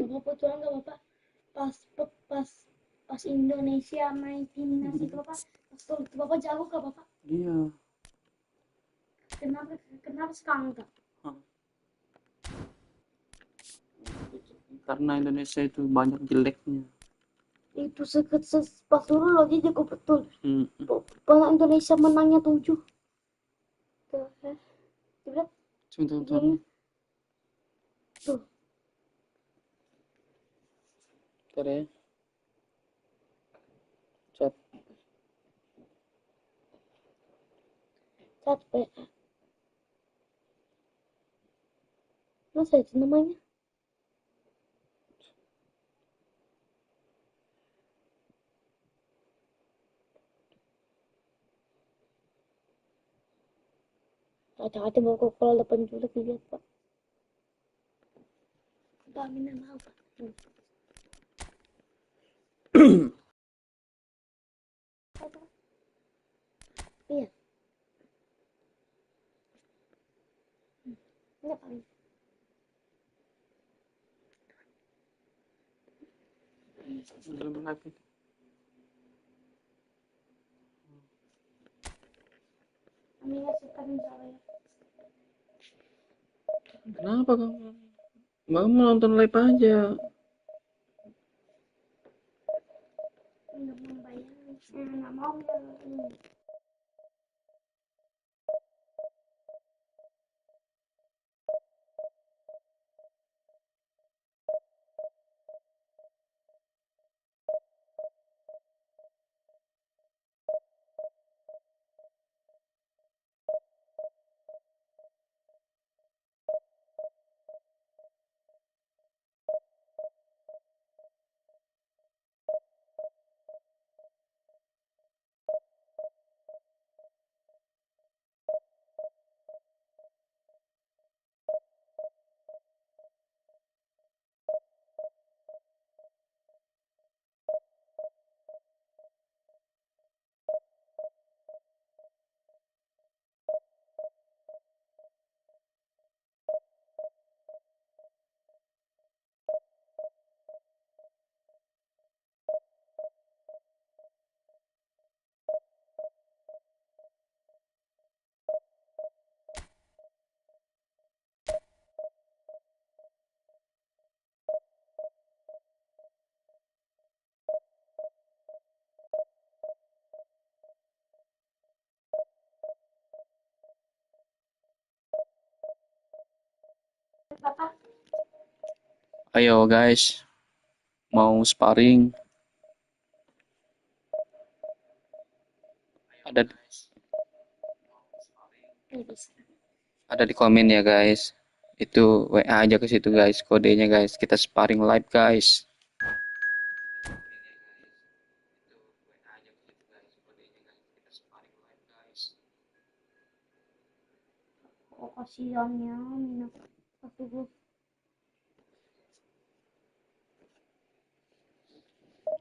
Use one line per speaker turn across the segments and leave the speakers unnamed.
kebetulan nggak Bapak pas Indonesia main timnas itu Bapak, pas itu Bapak jago kah Bapak?
Iya.
Kenapa sekarang tak?
Karena Indonesia itu banyak jeleknya.
Itu pas dulu lagi jago betul.
Hmm.
Pas Indonesia menangnya 7. Tuh, lihat.
Sebentar.
Tuh.
Bentar ya. Chat.
Capek. Masa itu namanya? Hati-hati mau kalau depan julek dilihat Pak. Pak minta maaf Pak. Iya. Enggak Pak.
Belum lagi.
Amina sekarang salah ya.
Kenapa kamu? Mau nonton live aja.
Enggak mau bayar. Enggak mau ya. Bapak.
Ayo guys. Mau sparring. Ada di komen ya guys. Itu WA aja ke situ guys, kodenya guys. Kita sparring live guys.
Oh kasihannya Mina. Aduh.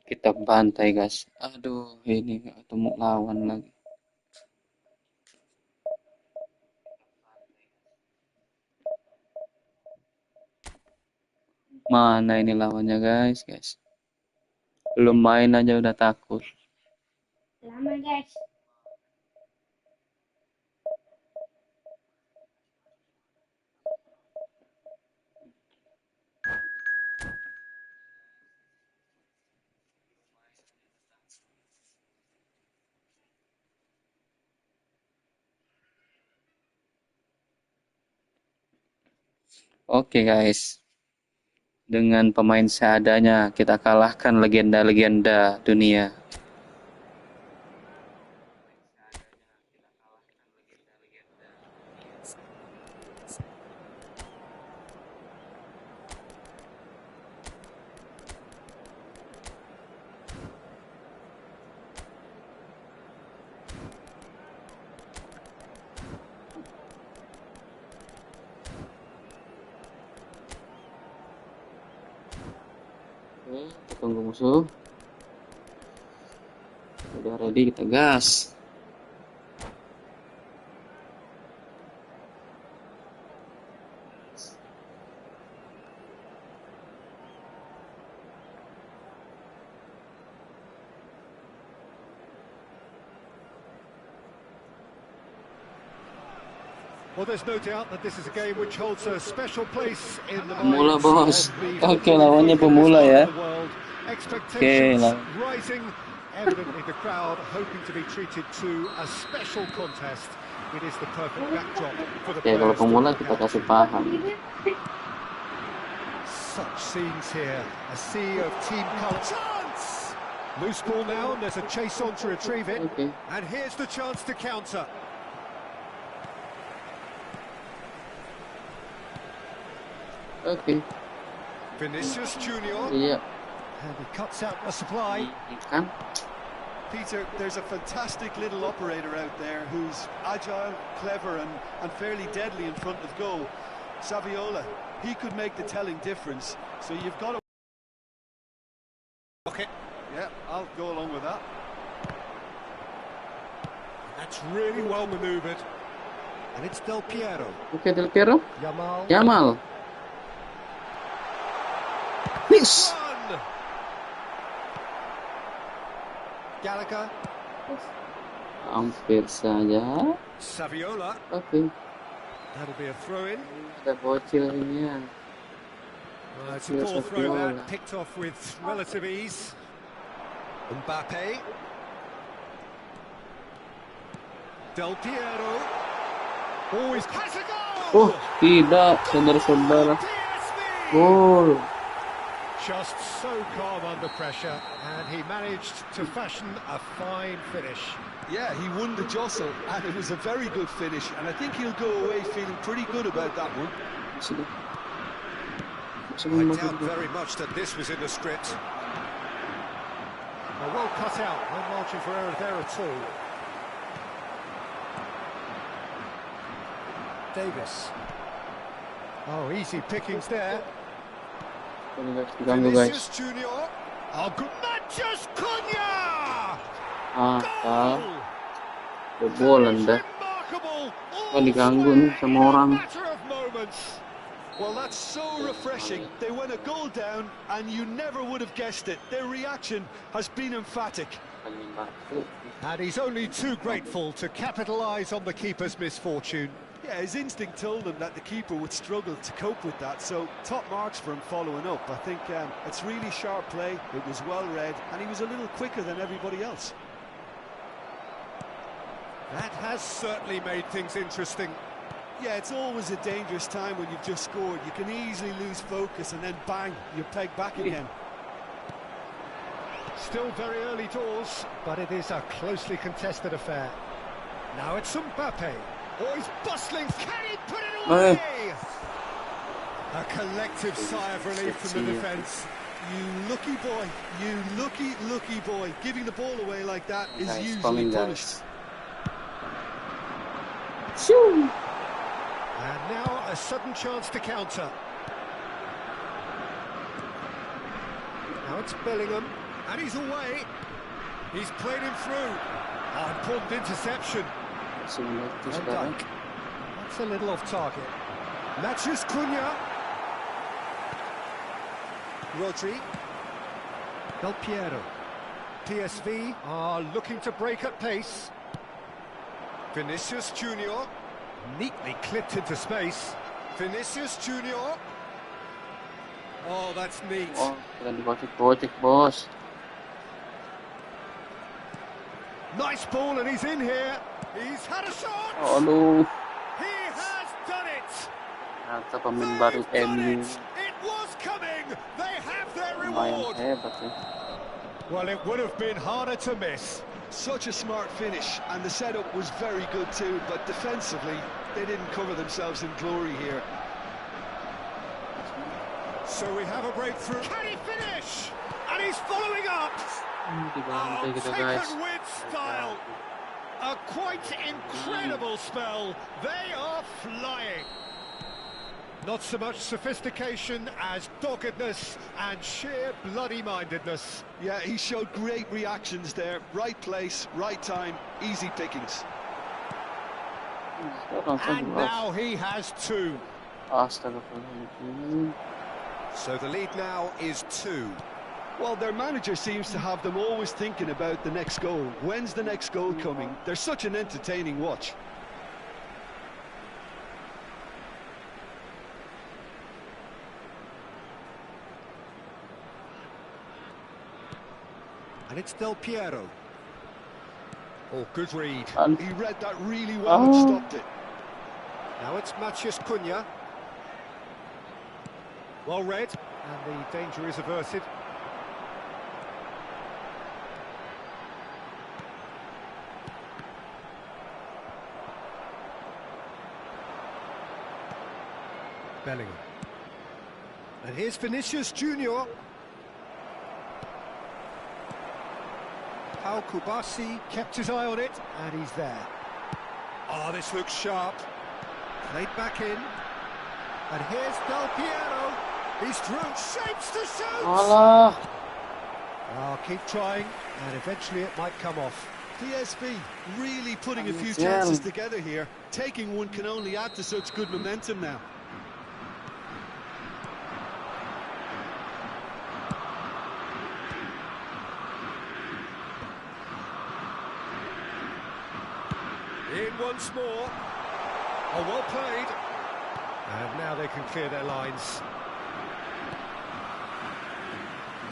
Kita bantai guys. Aduh, ini nggak ketemu lawan lagi. Mana ini lawannya guys. Belum main aja udah takut.
Lama guys.
Oke guys. Dengan pemain seadanya kita kalahkan legenda-legenda dunia. Oke, kita tunggu musuh. Udah ready, kita gas.
Well, there's no doubt that this is a game which holds a special place in the
Pemula,
minds
bos.
of the
Oke,
football
lawannya
folk in this
pemula
part
ya.
of the world. Expectations
lawan.
rising, evidently the crowd hoping to be treated to a special contest. It is the perfect backdrop for the
Oke, kalau
players to
pemula
work
kita
out.
kasih paham.
Such scenes here, a sea of team colour. Chance! Loose ball now, and there's a chase on to retrieve it.
Oke.
And here's the chance to counter.
Oke.
Vinicius Junior.
Iya.
And he cuts out the supply.
Kan?
Peter, there's a fantastic little operator out there who's agile, clever and fairly deadly in front of goal. Saviola, he could make the telling difference. So you've got to...
Okay.
Yeah, I'll go along with that.
That's really well manoeuvred. And it's Del Piero.
Oke, Del Piero.
Yamal.
Yamal. Yes.
Run! Gallagher.
Hampir saja.
Saviola.
Oke.
That'll be a throw-in.
Sudah bocil ini ya.
It's a ball throw that, picked off with relative ease. Mbappe. Del Piero. Always has a goal!
Oh, tidak, saudara-saudara. Gol.
Just so calm under pressure, and he managed to fashion a fine finish.
Yeah, he won the jostle, and it was a very good finish, and I think he'll go away feeling pretty good about that one.
Sudah.
I doubt very much that this was in the script. Well cut out, no margin for error there at all. Davis. Oh, easy pickings there.
Ganggu guys.
Vinicius Junior. Oh, good. Matches Cunha!
Ah, kebobolan dah.
Remarkable.
Kok diganggu nih sama orang.
Matter of moments.
Well, that's so refreshing. They went a goal down, and you never would have guessed it. Their reaction has been emphatic.
And he's only too grateful to capitalise on the keeper's misfortune.
Yeah, his instinct told him that the keeper would struggle to cope with that, so top marks for him following up. I think it's really sharp play, it was well read, and he was a little quicker than everybody else.
That has certainly made things interesting.
Yeah, it's always a dangerous time when you've just scored. You can easily lose focus and then bang, you're pegged back again.
Still very early doors, but it is a closely contested affair. Now it's Mbappe. Oh, he's bustling. Can he put it away? A collective sigh of relief from the defence.
You lucky boy, you lucky boy. Giving the ball away like that is
Guys,
usually
coming,
punished.
Shoo.
And now a sudden chance to counter. Now it's Bellingham, and he's away. He's played him through. Oh, important interception. Van Dijk. That's a little off target. Matches Cunha. Rodri. Del Piero. PSV are looking to break at pace. Vinicius Junior. Neatly clipped into space. Vinicius Junior. Oh, that's neat.
Oh, kalian dibocek-bocek, bos.
Nice ball, and he's in here. He's had a shot.
Oh, aduh.
He has done it.
Ternyata pemain baru MU.
It was coming. They have their
Lumayan
reward.
hebat ya.
Well, it would have been harder to miss.
Such a smart finish, and the setup was very good too, but defensively, they didn't cover themselves in glory here.
So we have a breakthrough. Can he finish? And he's following up.
Dibantai gitu guys.
Taken with style. A quite incredible spell. They are flying. Not so much sophistication as doggedness and sheer bloody-mindedness.
Yeah, he showed great reactions there. Right place, right time, easy pickings.
And now he has two.
Astagfirullahaladzim.
So the lead now is 2.
Well, their manager seems to have them always thinking about the next goal. When's the next goal coming? They're such an entertaining watch.
And it's Del Piero. Oh, good read.
He read that really well and stopped it.
Now it's Matheus Cunha. Well read, and the danger is averted. Bellingham. And here's Vinicius Junior. Pau Kubasi kept his eye on it, and he's there. Oh, this looks sharp. Played back in. And here's Del Piero. He's through, shapes to shoot!
Alah.
Oh, keep trying, and eventually it might come off.
PSV really putting a few chances together here. Taking one can only add to such good momentum now.
In once more. Oh, well played. And now they can clear their lines.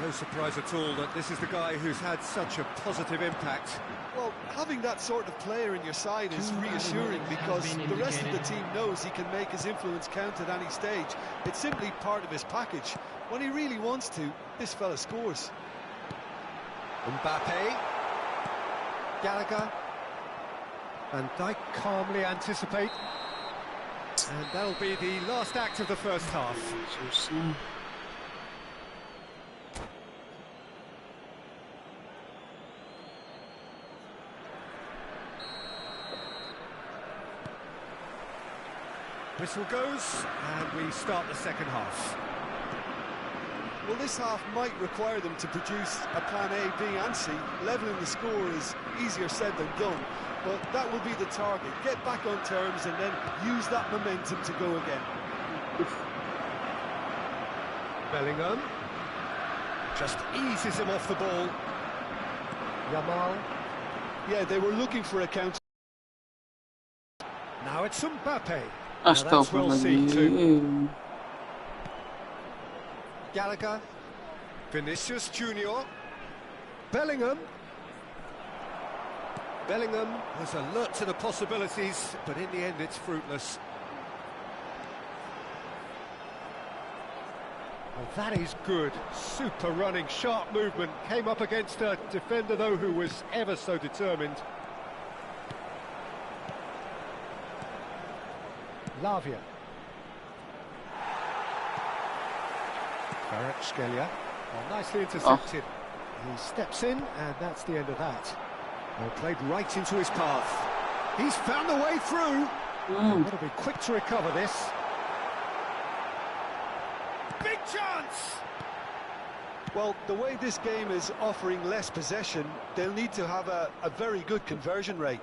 No surprise at all that this is the guy who's had such a positive impact.
Well, having that sort of player in your side is reassuring because the rest of the team knows he can make his influence count at any stage. It's simply part of his package. When he really wants to, this fella scores.
Mbappe. Gallagher. Van Dijk calmly anticipate. And that'll be the last act of the first half. Whistle goes, and we start the second half.
Well, this half might require them to produce a plan A, B and C. Levelling the score is easier said than done, but that will be the target. Get back on terms and then use that momentum to go again.
Bellingham just eases him off the ball. Yamal.
Yeah, they were looking for a counter.
Now it's Mbappe. Now that's well seen too.
Astagfirullahaladzim.
Gallagher. Vinicius Junior. Bellingham. Bellingham was alert to the possibilities, but in the end it's fruitless. Well, that is good. Super running, sharp movement. Came up against a defender, though, who was ever so determined. Lavia. Skelia. Well, nicely intercepted. He steps in, and that's the end of that. Well, played right into his path. He's found the way through. Got to be quick to recover this. Big chance!
Well, the way this game is offering less possession, they'll need to have a very good conversion rate.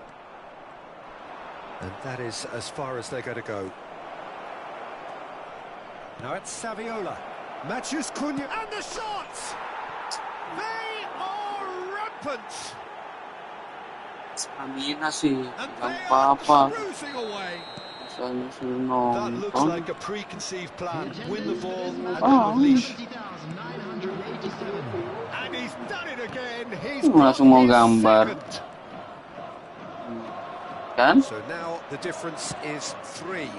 And that is as far as they're going to go. Now it's Saviola. Matheus Cunha. And the shots! They are rampant!
Stamina sih,
And
nggak
they are
apa-apa.
cruising away.
Misalnya suruh
That looks
nonton.
like a preconceived plan. Win the ball and then unleash.
And he's done it again. He's
Langsung mau
got his
gambar.
second.
Kan?
So now the difference is 3.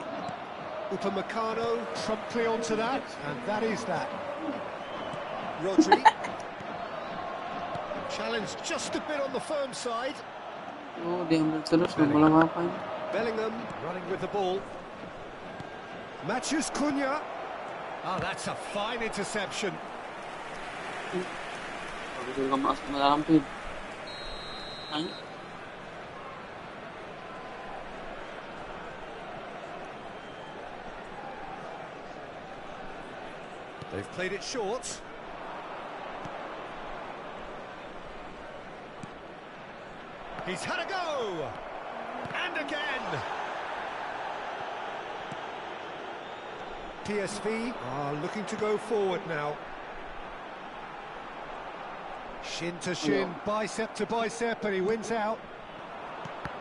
Upamecano promptly onto that, and that is that. Rodri. Challenge just a bit on the firm side.
Oh, diambil terus, nggak boleh apa-apain.
Bellingham running with the ball. Matheus Cunha. Ah, that's a fine interception.
Kalau juga masuk ke dalam pin.
They've played it short. He's had a go! And again! PSV are looking to go forward now. Shin to shin, bicep to bicep, and he wins out.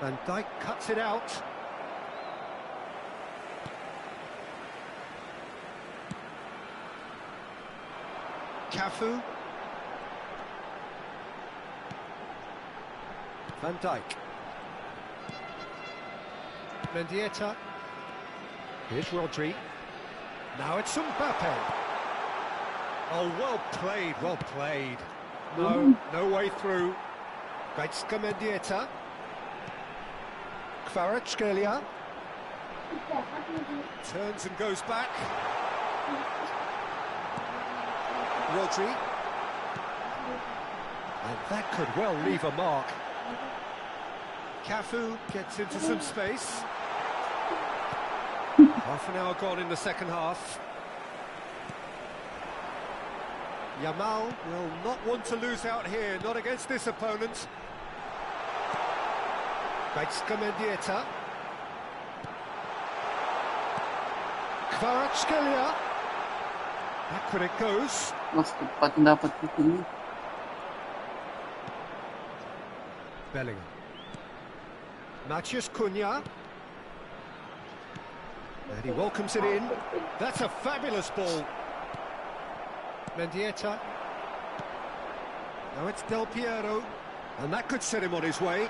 Van Dijk cuts it out. Cafu. Van Dijk. Mendieta. Here's Rodri. Now it's Mbappe. Oh, well played, well played. No way through. Gaitska Mendieta. Kvaratskhelia. Turns and goes back. Rodri. And that could well leave a mark. Cafu gets into some space. Half an hour gone in the second half. Yamal will not want to lose out here, not against this opponent. Gaitska Mendieta. Kvaratskhelia. Backward it goes.
Mas tepat dapat ini.
Bellingham. Matheus Cunha. And he welcomes it in. That's a fabulous ball. Mendieta. Now it's Del Piero. And that could set him on his way.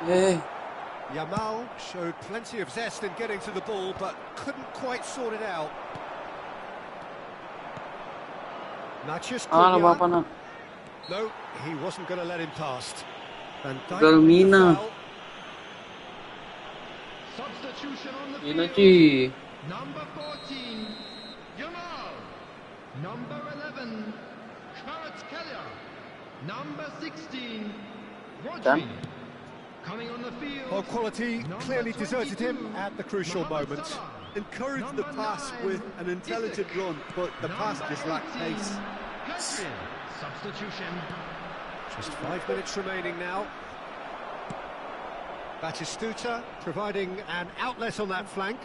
Hey.
Yamal showed plenty of zest in getting to the ball, but couldn't quite sort it out. Matheus Cunha.
Apa na?
No, he wasn't going to let him past. And
Galmina.
Substitution on the
Gila
field.
cuy.
Number 14, Yamal. Number 11, Kvaratskhelia. Number 16, Rodri.
Dan?
Coming on the field.
Well, quality
number
clearly deserted him
22,
at the crucial
Mohamed
moment.
Salah.
Encouraged the
Number
pass
9,
with an intelligent
Isak.
run, but the pass
Number
just lacked
18,
pace.
Kirim. Substitution.
Just 5 minutes remaining now. Batistuta providing an outlet on that flank.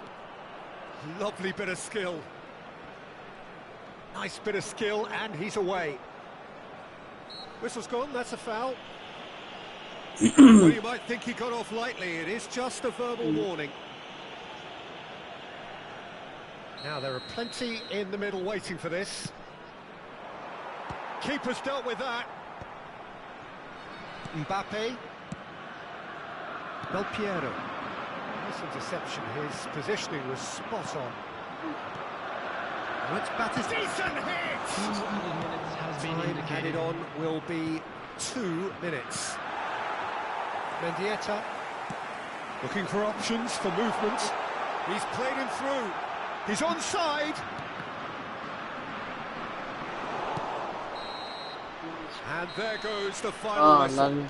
Lovely bit of skill. Nice bit of skill, and he's away. Whistle's gone, that's a foul. Well, you might think he got off lightly. It is just a verbal warning. Now, there are plenty in the middle waiting for this. Keeper's dealt with that. Mbappe. Del Piero. Nice interception. His positioning was spot on. Let's Batis. Decent hit!
2 added minutes has been
Time
indicated.
added on will be 2 minutes. Mendieta. Looking for options for movement. He's played him through. He's onside. And there goes the final whistle.
Lalu.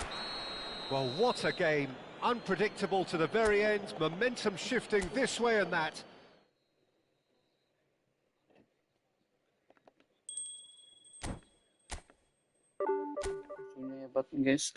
Well, what a game. Unpredictable to the very end. Momentum shifting this way and that.
Ini hebat guys.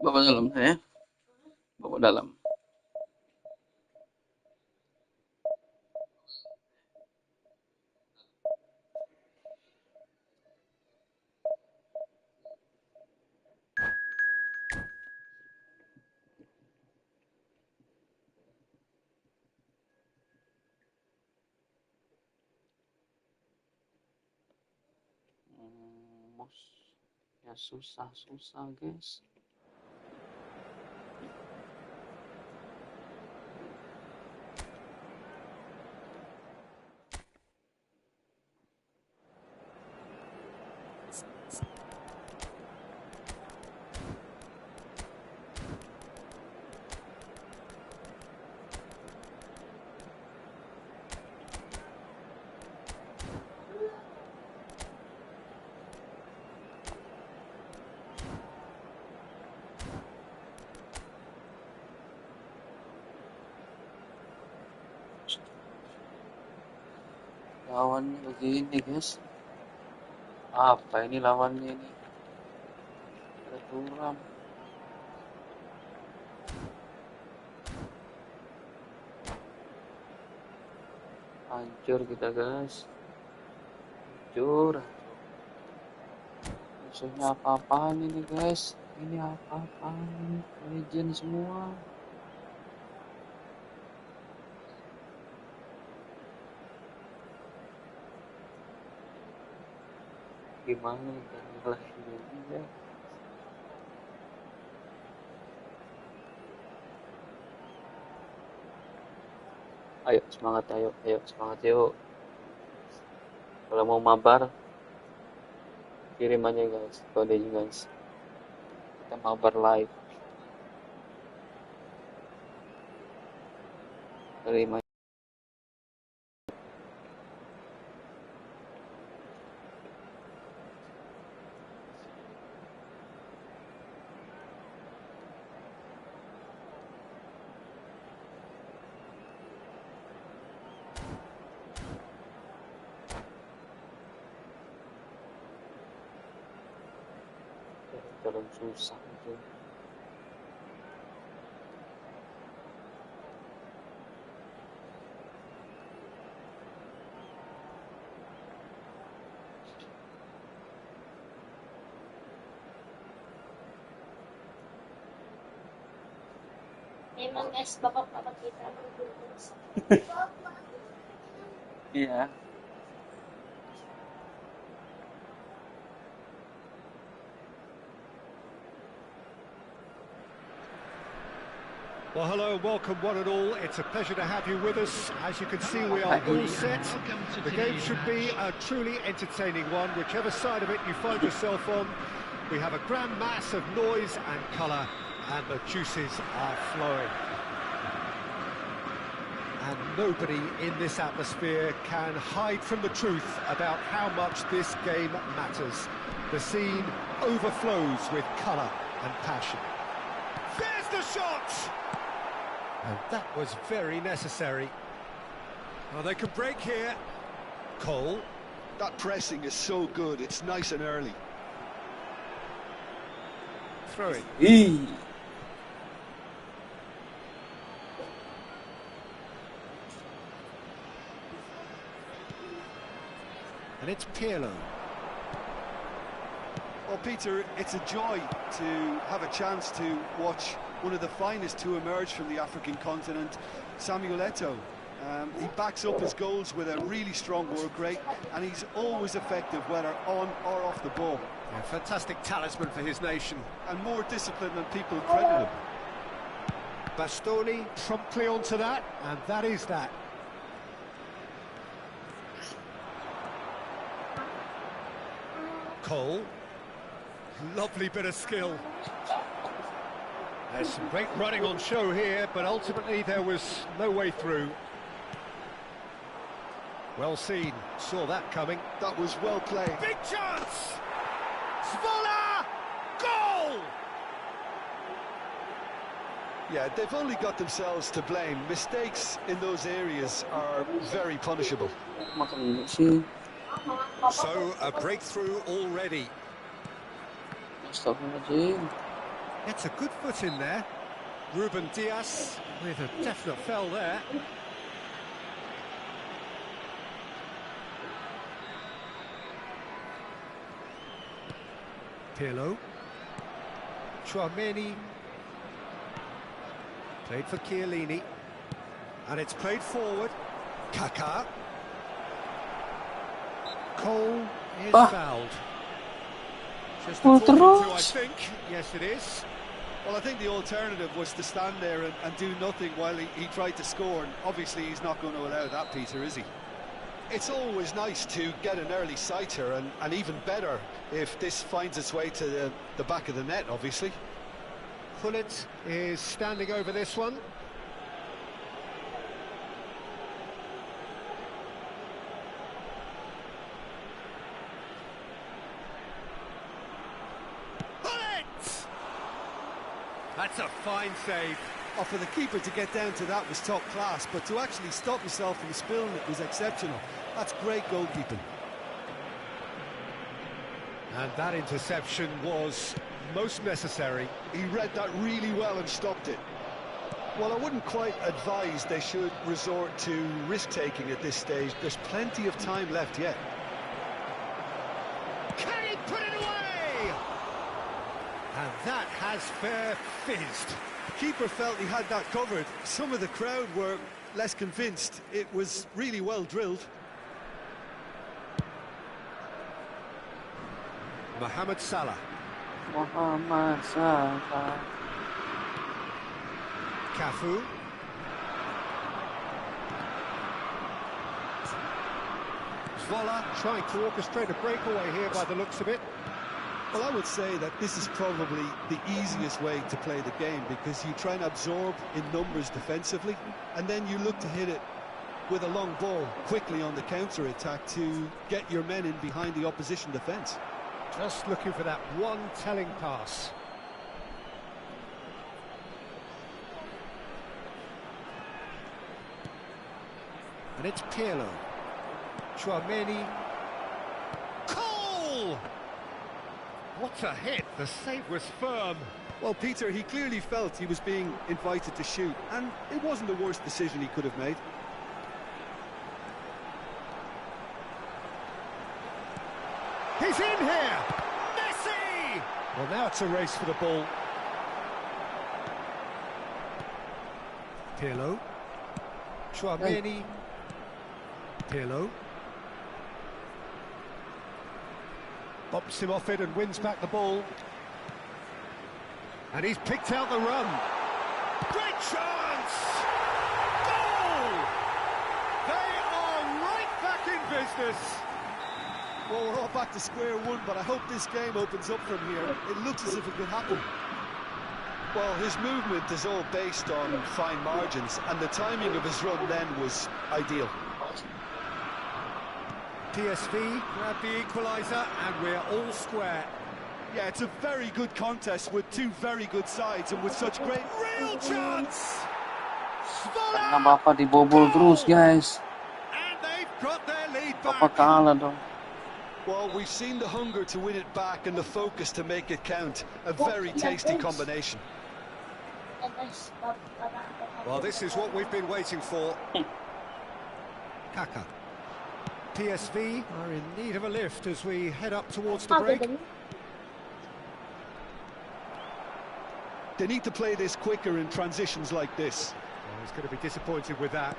Bapak dalam saya. Bapak dalam. Ya susah guys. Lawannya begini guys. Apa ini lawannya ini? Ada turam. Hancur kita guys. Hancur. Musuhnya apa-apaan ini guys? Ini apa-apaan? Legend semua. Gimana kita ngelahirin ya? Ayo semangat, ayo semangat yuk. Kalau mau mabar, kirim aja guys, kodenya guys. Kita mabar live. Kirim aja. Jalan susah itu.
Memang guys, bapak-bapak kita bergurus.
Iya.
Well, hello, welcome one and all. It's a pleasure to have you with us. As you can see, we are all set. The game should be a truly entertaining one, whichever side of it you find yourself on. We have a grand mass of noise and colour, and the juices are flowing. And nobody in this atmosphere can hide from the truth about how much this game matters. The scene overflows with colour and passion. There's the shot! And that was very necessary. Well, they can break here. Cole.
That pressing is so good, it's nice and early.
Throw it. And it's Pirlo.
Well, Peter, it's a joy to have a chance to watch one of the finest to emerge from the African continent, Samuel Eto'o. He backs up his goals with a really strong work rate, and he's always effective, whether on or off the ball.
A fantastic talisman for his nation.
And more discipline than people credit him.
Bastoni promptly onto that, and that is that. Cole. Lovely bit of skill. There's some great running on show here, but ultimately there was no way through. Well seen, saw that coming.
That was well played.
Big chance! Svola! Goal!
Yeah, they've only got themselves to blame. Mistakes in those areas are very punishable.
So, a breakthrough already. It's a good foot in there. Ruben Diaz with a definite fell there. Pirlo. Chouameni. Played for Chiellini. And it's played forward. Kaká. Cole is fouled. Just a 42, I think. Yes, it is.
Well, I think the alternative was to stand there and do nothing while he tried to score, and obviously he's not going to allow that, Peter, is he? It's always nice to get an early sighter, and even better if this finds its way to the back of the net, obviously.
Pullet is standing over this one. That's a fine save.
Oh, for the keeper to get down to that was top class, but to actually stop himself from spilling it was exceptional. That's great goalkeeping.
And that interception was most necessary.
He read that really well and stopped it. Well, I wouldn't quite advise they should resort to risk-taking at this stage. There's plenty of time left yet.
That has fair fizzed.
Keeper felt he had that covered. Some of the crowd were less convinced. It was really well drilled.
Mohamed Salah.
Muhammad Salah.
Cafu. Vola trying to orchestrate a breakaway here by the looks of it.
Well, I would say that this is probably the easiest way to play the game, because you try and absorb in numbers defensively, and then you look to hit it with a long ball quickly on the counter-attack to get your men in behind the opposition defence.
Just looking for that one telling pass. And it's Pirlo. Chouameni. Cole! What a hit! The save was firm.
Well, Peter, he clearly felt he was being invited to shoot, and it wasn't the worst decision he could have made.
He's in here! Messi! Well, now it's a race for the ball. Pirlo. Chouameni. Pirlo. Bumps him off it and wins back the ball. And he's picked out the run. Great chance! Goal! They are right back in business.
Well, we're all back to square one, but I hope this game opens up from here. It looks as if it could happen. Well, his movement is all based on fine margins, and the timing of his run then was ideal.
PSV grab the equaliser, and we're all square.
Yeah, it's a very good contest with two very good sides, and with such great...
Real chance!
Karena Bapak dibobol terus, guys.
And they've got their lead
Bapak
back.
kalah dong.
Well, we've seen the hunger to win it back and the focus to make it count. A very tasty combination.
Well, this is what we've been waiting for. Kaka. PSV are in need of a lift as we head up towards the break.
They need to play this quicker in transitions like this.
Oh, he's going to be disappointed with that.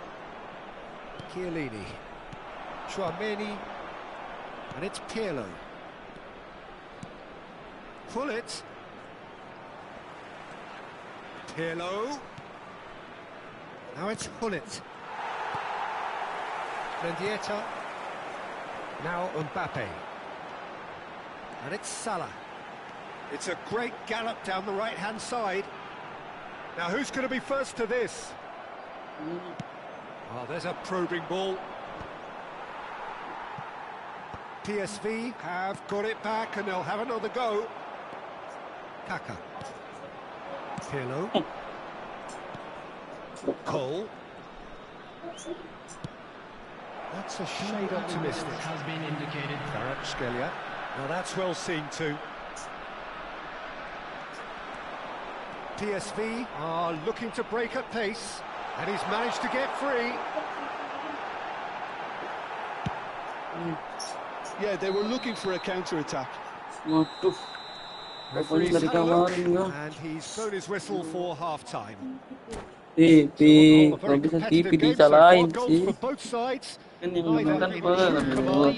Chiellini. Chouameni. And it's Pirlo. Pull it. Pirlo. Now it's Hullet. Mendieta. Now Mbappe. And it's Salah. It's a great gallop down the right-hand side. Now who's going to be first to this? Oh, there's a probing ball. PSV have got it back and they'll have another go. Kaka. Pirlo. Cole. That's a shade optimistic.
Has been indicated.
Kvaratskhelia. Now that's well seen too. PSV are looking to break at pace, and he's managed to get free.
Yeah, they were looking for a counter-attack.
Waduh.
Referee's
Bapak
had a look,
dikawarin ya.
and he's blown his whistle for half-time.
TV,
A
kalau
very
bisa
competitive
TV
game so far,
disalahin
goals
sih.
for both sides.
Kan yang
Neither
menang
in
banget.
command.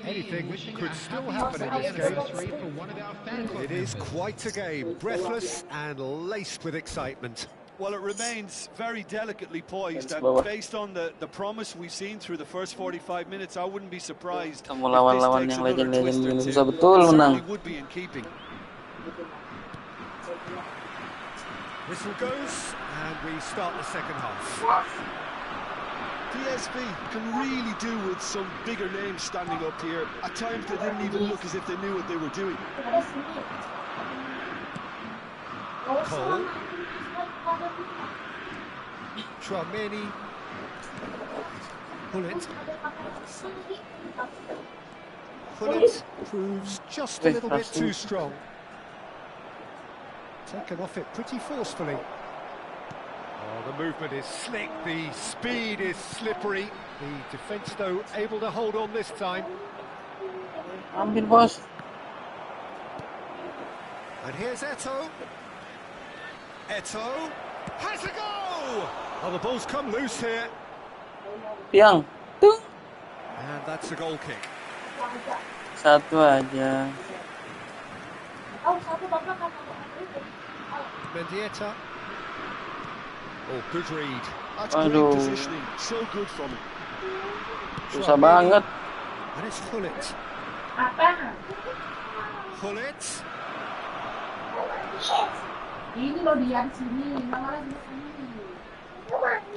Anything could still happen in this game.
For one of our fan club
It is
members.
quite a game, breathless and laced with excitement.
Well, it remains very delicately poised, and
Bawah.
based on the promise we've seen through the first 45 minutes, I wouldn't be surprised
Kamu
if
lawan-lawan
this takes
yang
another
legend-legend
twist or
gini
two.
bisa betul
It
menang.
certainly would be in keeping.
Whistle goes, and we start the second half.
PSV can really do with some bigger names standing up here. At times they didn't even look as if they knew what they were doing.
Cole. Chouameni. Hullet. Hullet proves just a little bit too strong. Taken off it pretty forcefully. Oh, the movement is slick, the speed is slippery. The defence, though, able to hold on this time.
Ambil bos.
And here's Eto'o. Eto'o has a go! Oh, the ball's come loose here.
Piang. Tung.
And that's a goal kick.
Satu aja.
Mendieta. Oh, good read.
That's great
Aduh.
positioning, so good from him.
Susah banget.
And it's Hullet. Hullet.
Ini loh dia di sini, mama lagi di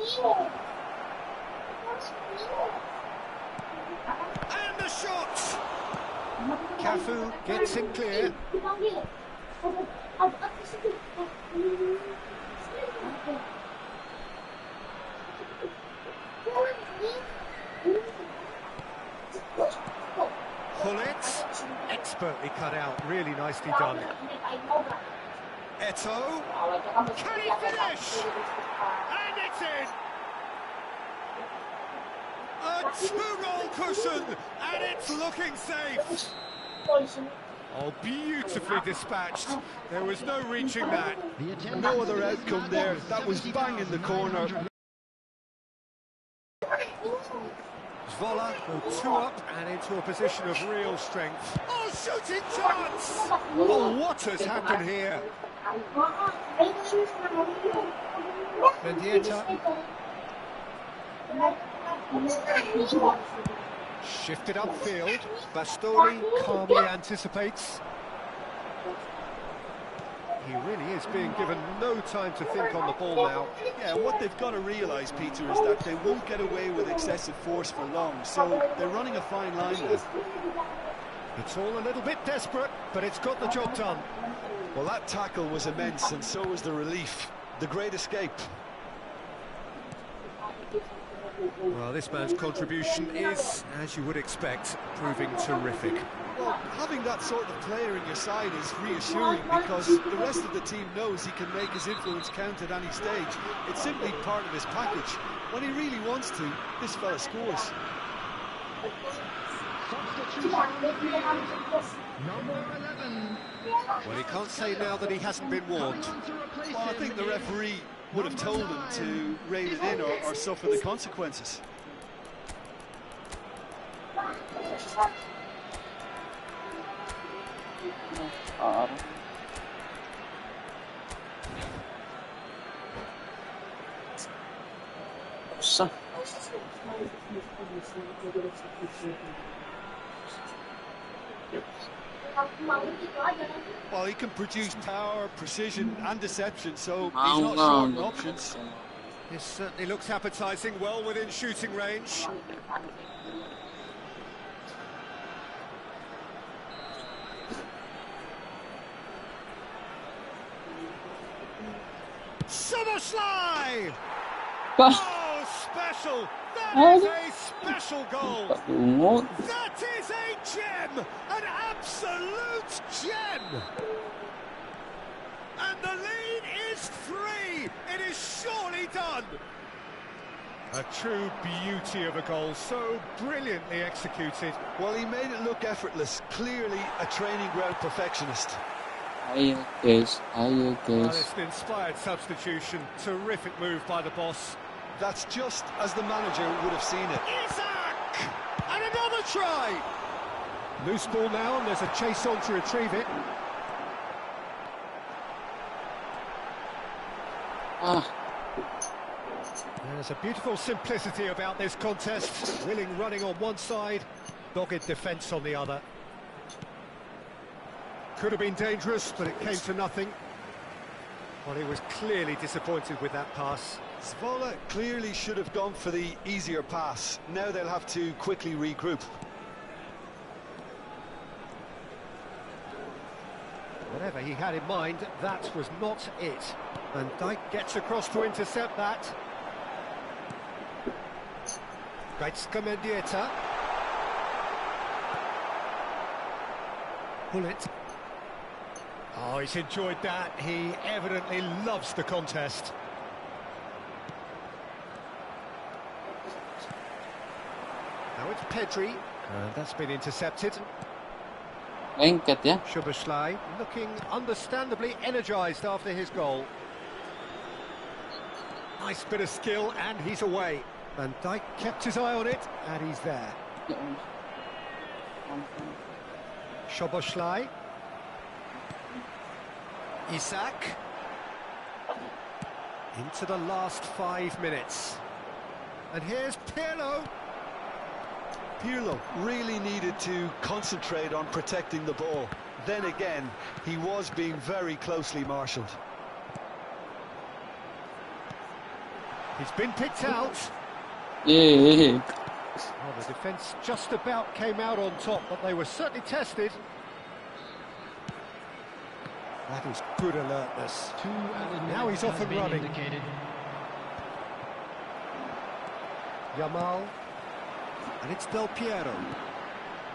sini.
And the shot! Cafu gets it clear. Hullet, expertly cut out, really nicely done. Eto'o, can he finish? And it's in! A two-goal cushion, and it's looking safe. Oh, beautifully dispatched. There was no reaching that.
No other outcome there. That was bang in the corner.
Vola go two up and into a position of real strength. Oh, shooting chance! Oh, what has happened here? Mendieta. Shifted upfield. Bastoni calmly anticipates. He really is being given no time to think on the ball now.
Yeah, what they've got to realise, Peter, is that they won't get away with excessive force for long, so they're running a fine line there.
It's all a little bit desperate, but it's got the job done.
Well, that tackle was immense, and so was the relief. The great escape.
Well, this man's contribution is, as you would expect, proving terrific.
Well, having that sort of player in your side is reassuring because the rest of the team knows he can make his influence count at any stage. It's simply part of his package. When he really wants to, this fella scores.
Number 11.
Well, he can't say now that he hasn't been warned.
Well, I think the referee would have told him to rein it in or suffer the consequences.
Susah.
Well, he can produce power, precision and deception, so he's not short on options.
This certainly looks appetising, well within shooting range. Summerslide! Oh, special! That is a special goal! That is a gem! An absolute gem! And the lead is 3! It is surely done! A true beauty of a goal, so brilliantly executed.
Well, he made it look effortless. Clearly a training ground perfectionist.
Ayo guys.
Well, it's an inspired substitution. Terrific move by the boss.
That's just as the manager would have seen it.
Isaac! And another try! Loose ball now, and there's a chase on to retrieve it. There's a beautiful simplicity about this contest. Willing running on one side, dogged defence on the other. Could have been dangerous, but it came to nothing. Well, he was clearly disappointed with that pass.
Zvola clearly should have gone for the easier pass. Now they'll have to quickly regroup.
Whatever he had in mind, that was not it. And Dijk gets across to intercept that. Mendieta. Bullet. Oh, he's enjoyed that. He evidently loves the contest. Now it's Pedri. That's been intercepted.
Lengket ya.
Szoboszlai looking understandably energised after his goal. Nice bit of skill, and he's away. Van Dijk kept his eye on it, and he's there. Szoboszlai. Isak. Into the last 5 minutes. And here's Pirlo.
Pirlo really needed to concentrate on protecting the ball. Then again, he was being very closely marshalled.
He's been picked out.
Yeah.
Oh, the defence just about came out on top, but they were certainly tested. That is good alertness. Now he's off and running. Yamal. And it's Del Piero.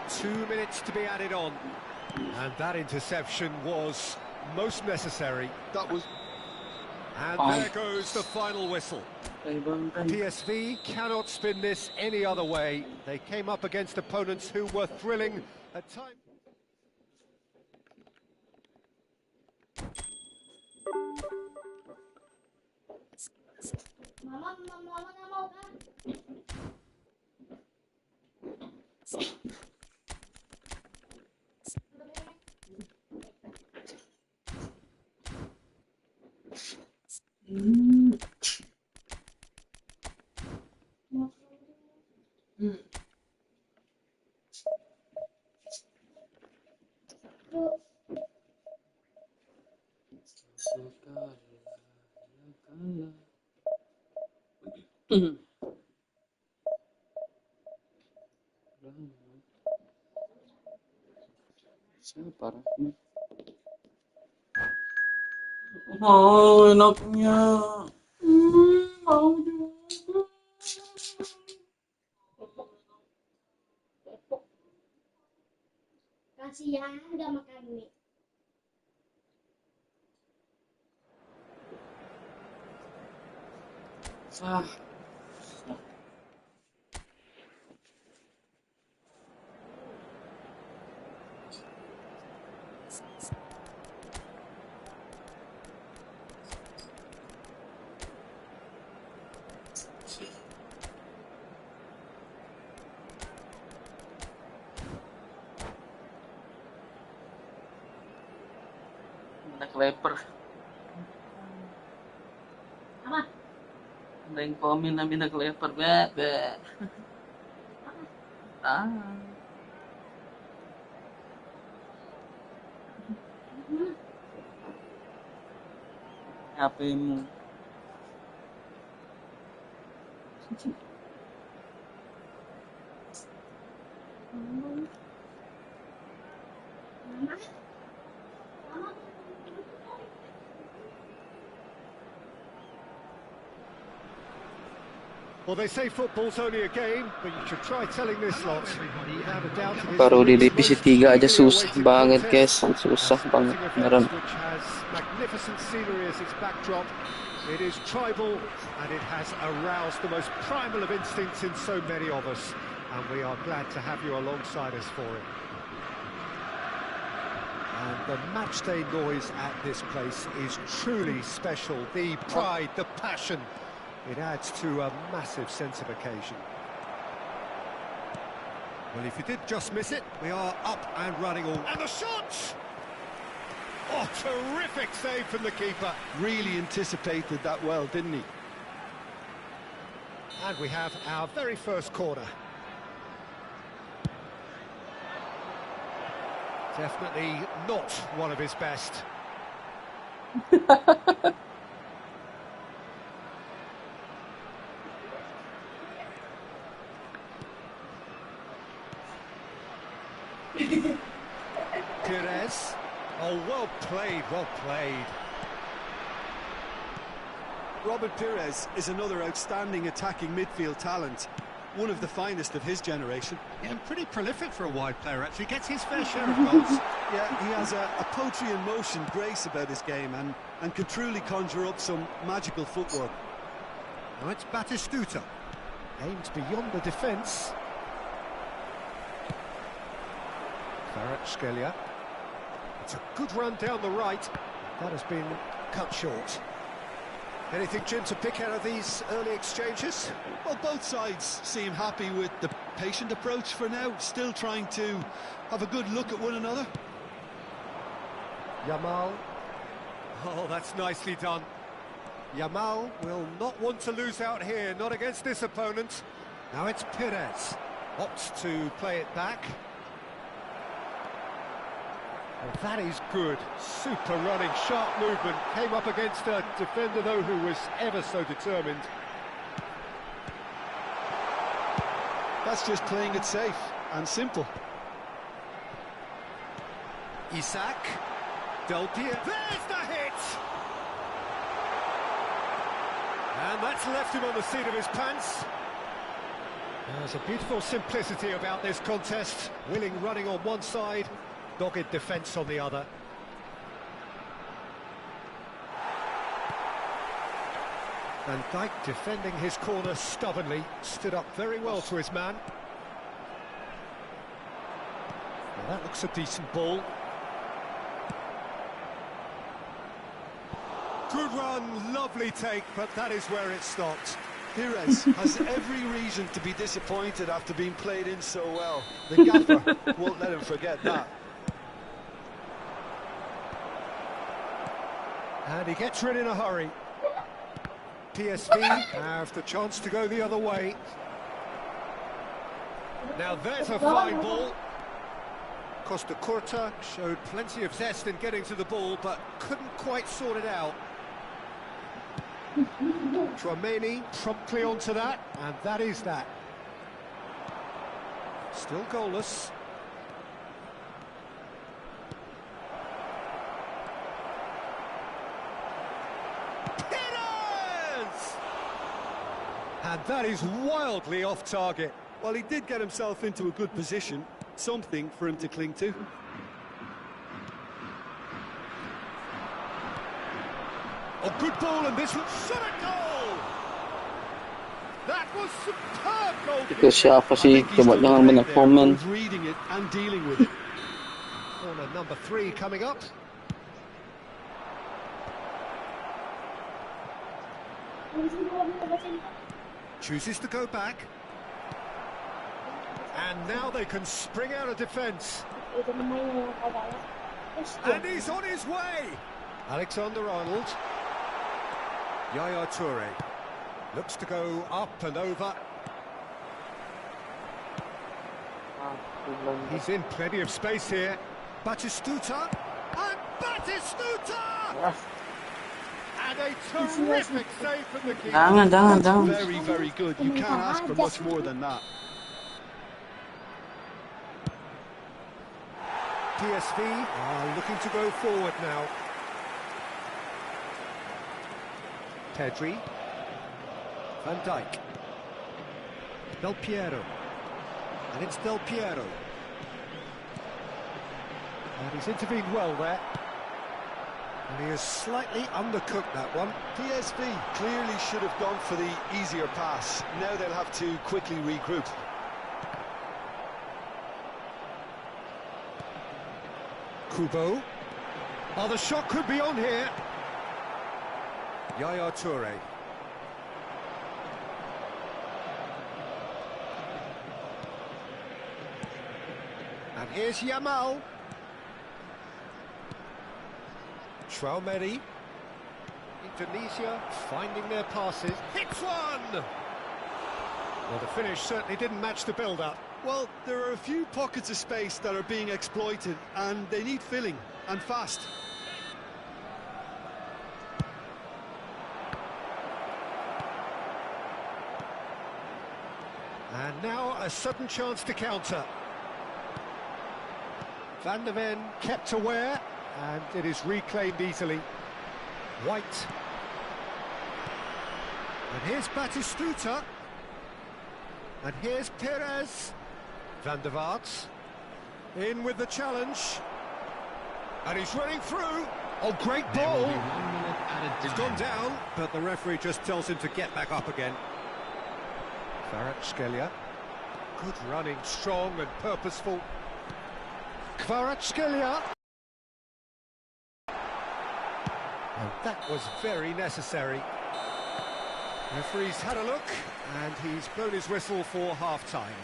2 minutes to be added on. And that interception was most necessary.
That was...
And there goes the final whistle. PSV cannot spin this any other way. They came up against opponents who were thrilling at times.
Mama nggak mau kan?
Siapa? Oh, enaknya. Mau juga.
Kasihan nggak makan mie.
Ah. Anak leper.
Apa?
Ada yang komen nabi anak leper, be. Ah. HP-mu.
Well, they say football's only a game, but you should try telling this lot. Without a doubt, it is
Baru di
the
divisi
most
3 aja
eagerly
susah
awaited
banget,
contest.
guys. Susah
A
banget
sporting
beneran.
event which has magnificent scenery as its backdrop. It is tribal, and it has aroused the most primal of instincts in so many of us, and we are glad to have you alongside us for it. And the matchday noise at this place is truly special. The pride, the passion, it adds to a massive sense of occasion. Well, if you did just miss it, we are up and running all... And the shot! Oh, terrific save from the keeper.
Really anticipated that well, didn't he?
And we have our very first corner. Definitely not one of his best. Pires. Oh, well played, well played.
Robert Pires is another outstanding attacking midfield talent. One of the finest of his generation.
Yeah, and pretty prolific for a wide player, actually. Gets his fair share of goals.
Yeah, he has a poetry in motion grace about his game and can truly conjure up some magical footwork.
Now it's Batistuta. Aimed beyond the defence. Kvaratskhelia. It's a good run down the right. That has been cut short. Anything, Jim, to pick out of these early exchanges?
Well, both sides seem happy with the patient approach for now, still trying to have a good look at one another.
Yamal. Oh, that's nicely done. Yamal will not want to lose out here, not against this opponent. Now it's Perez. Opts to play it back. Oh, that is good. Super running, sharp movement. Came up against a defender, though, who was ever so determined.
That's just playing it safe and simple.
Isaac. Del Piero. There's the hit! And that's left him on the seat of his pants. There's a beautiful simplicity about this contest. Willing running on one side, dogged defence on the other. Van Dijk defending his corner stubbornly, stood up very well to his man. Well, that looks a decent ball. Good run, lovely take, but that is where it stopped.
Perez has every reason to be disappointed after being played in so well. The gaffer won't let him forget that.
And he gets rid in a hurry. PSV have the chance to go the other way. Now there's a fine ball. Costa Curta showed plenty of zest in getting to the ball, but couldn't quite sort it out. Tchouaméni promptly onto that, and that is that. Still goalless. And that is wildly off target.
Well, he did get himself into a good position, something for him to cling to.
A good ball, and this was shot at goal! That was superb goal!
Itu siapa sih? Coba jangan banyak komen.
Reading it and dealing with it.
Corner number 3 coming up. Chooses to go back. And now they can spring out of defence. And he's on his way! Alexander-Arnold. Yaya Toure. Looks to go up and over. He's in plenty of space here. Batistuta. And Batistuta! And a terrific save from the keeper.
Jangan.
Very, very good. You can't ask for much more than that.
PSV are looking to go forward now. Pedri. Van Dijk. Del Piero. And it's Del Piero. And he's intervened well there. And he has slightly undercooked that one.
PSV clearly should have gone for the easier pass. Now they'll have to quickly regroup.
Kubo. Oh, the shot could be on here. Yaya Toure. And here's Yamal. Tchouaméni. Indonesia finding their passes. Hits one! Well, the finish certainly didn't match the build-up.
Well, there are a few pockets of space that are being exploited, and they need filling, and fast.
And now a sudden chance to counter. Van der Ven kept aware, and it is reclaimed easily. White. And here's Batistuta. And here's Perez. Van der Vaart. In with the challenge. And he's running through. Oh, great ball. He's gone down, but the referee just tells him to get back up again. Kvaratskhelia. Good running, strong and purposeful. Kvaratskhelia. And that was very necessary. Referee's had a look, and he's blown his whistle for half-time.